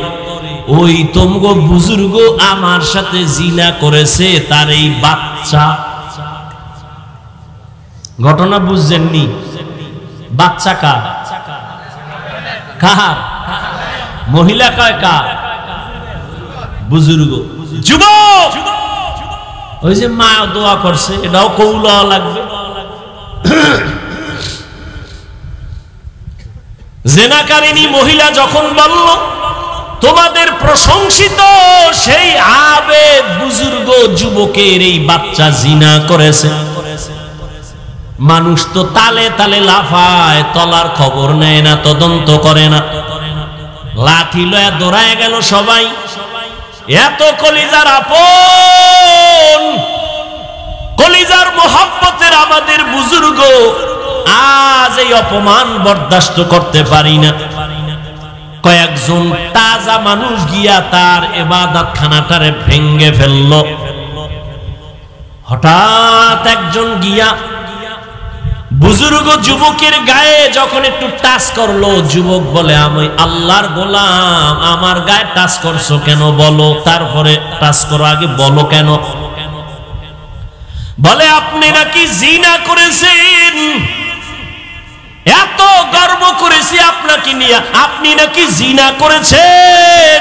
ওই তোমগো বুজুর্গ আমার সাথে জিনা করেছে, তার এই বাচ্চা। ঘটনা বুঝছেননি? বাচ্চা কার? কার? মহিলা কয় কার? বুজুর্গ। যুবক ওই যে মা দোয়া করছে, এটাও কৌল লাগবে। জেনাকারিনী মহিলা যখন বলল তোমাদের প্রশংসিত সেই আবেদ বুজুর্গ যুবকের এই বাচ্চা জিনা করেছে, মানুষ তো তালে তালে লাফায়, তলার খবর নেয় না, তদন্ত করে না। লাঠি লয়া দৌড়ায় গেল সবাই। এত কলিজার আপন, কলিজার মোহাব্বতের আমাদের বুজুর্গ আজ এই অপমান বরদাস্ত করতে পারি না। কয়েকজন তাজা মানুষ গিয়া তার ইবাদত খানাটারে ভেঙ্গে ফেলল। হঠাৎ একজন গিয়া বুজুর্গ যুবকের গায়ে যখন একটু টাচ করলো, যুবক বলে আমি আল্লাহর গোলাম, আমার গায়ে টাচ করছো কেন বলো। তারপরে টাচ করো, আগে বলো কেন। বলে আপনি নাকি জিনা করেছেন, এত গর্ব করেছি আপনাকে নিয়ে, আপনি নাকি জিনা করেছেন।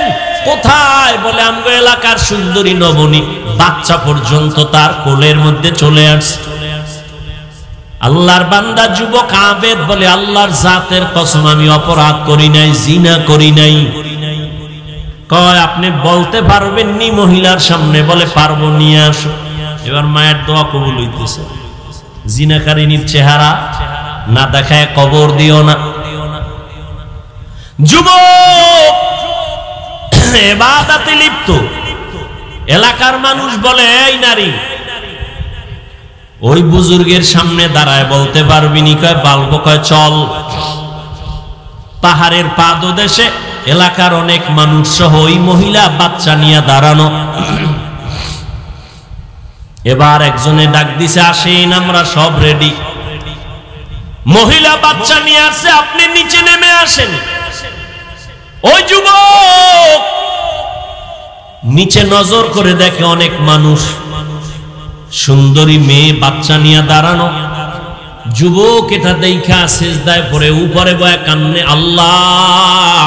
কোথায়? বলে আমগো এলাকার সুন্দরী নবনী বাচ্চা পর্যন্ত তার কোলের মধ্যে চলে আসছে। আল্লাহর বান্দা যুবক আবেদ বলে আল্লাহর জাতের কসম আমি অপরাধ করি নাই, জিনা করি নাই। কয় আপনি বলতে পারবেন নি মহিলার সামনে? বলে পারবো, নিয়ে আসো। এবার মায়ের দোয়া কবুল হইতেছে। জিনাকারিনীর চেহারা না দেখায় কবর দিও না। যুবক ইবাদতে লিপ্ত। এলাকার মানুষ বলে এই নারী ওই বুজুর্গের সামনে দাঁড়ায় বলতে পারবি নি? কয় পারবো। কয় চল। পাহাড়ের পাদদেশে এলাকার অনেক মানুষ সহ ওই মহিলা বাচ্চা নিয়ে দাঁড়ানো। এবার একজনে ডাক দিছে, আসেন আমরা সব রেডি। মহিলা বাচ্চা নিয়ে আসছে, আপনি নিচে নেমে আসেন। ওই যুবক নিচে নজর করে দেখে অনেক মানুষ, সুন্দরী মেয়ে বাচ্চা নিয়ে দাঁড়ানো। যুবক এটা দেখা সিজদায় পড়ে উপরে বয়া কান্নে, আল্লাহ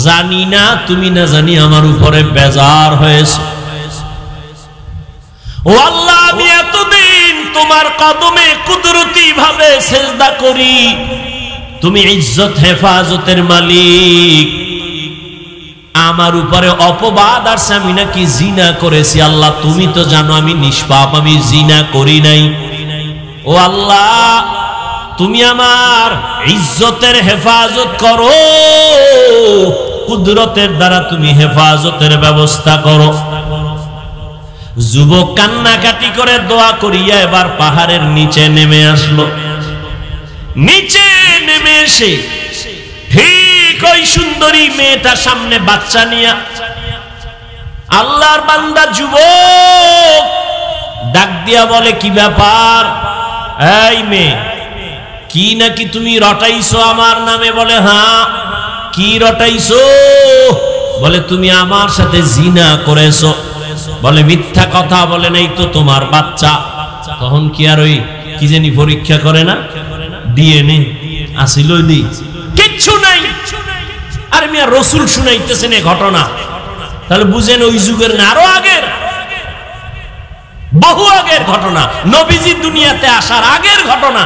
জানি না তুমি না জানি আমার উপরে বেজার হয়েছে। ও আল্লাহ, আমি এতদিন তোমার কদমে কুদরতি ভাবে সিজদা করি, তুমি ইজ্জত হেফাজতের মালিক, আমার উপরে অপবাদ আসছে আমি নাকি জিনা করেছি। আল্লাহ তুমি তো জানো আমি নিষ্পাপ, আমি জিনা করি নাই। ও আল্লাহ তুমি আমার ইজ্জতের হেফাজত করো, কুদরতের দ্বারা তুমি হেফাজতের ব্যবস্থা করো। যুবক কান্নাকাটি করে দোয়া করিয়া এবার পাহাড়ের নিচে নেমে আসলো। নিচে নেমে এসে ঠিক ওই সুন্দরী মেয়েটার সামনে বাচ্চা নিয়া আল্লাহর বান্দা যুবক ডাক দিয়া বলে, কি ব্যাপার? এই মেয়ে, কি নাকি তুমি রটাইছো আমার নামে? বলে হ্যাঁ। কি রটাইছো? বলে তুমি আমার সাথে জিনা করেছো। বলে মিথ্যা কথা বলে নাই তো তোমার বাচ্চা। তখন কি আর ওই কি জানি পরীক্ষা করে না, ডিএনএ আসিল, কিচ্ছু নাই। আর মিয়া রসুল শুনাইতেছেন এই ঘটনা, তাহলে বুঝেন ওই যুগের না, আরো আগের, বহু আগের ঘটনা, নবীজি দুনিয়াতে আসার আগের ঘটনা।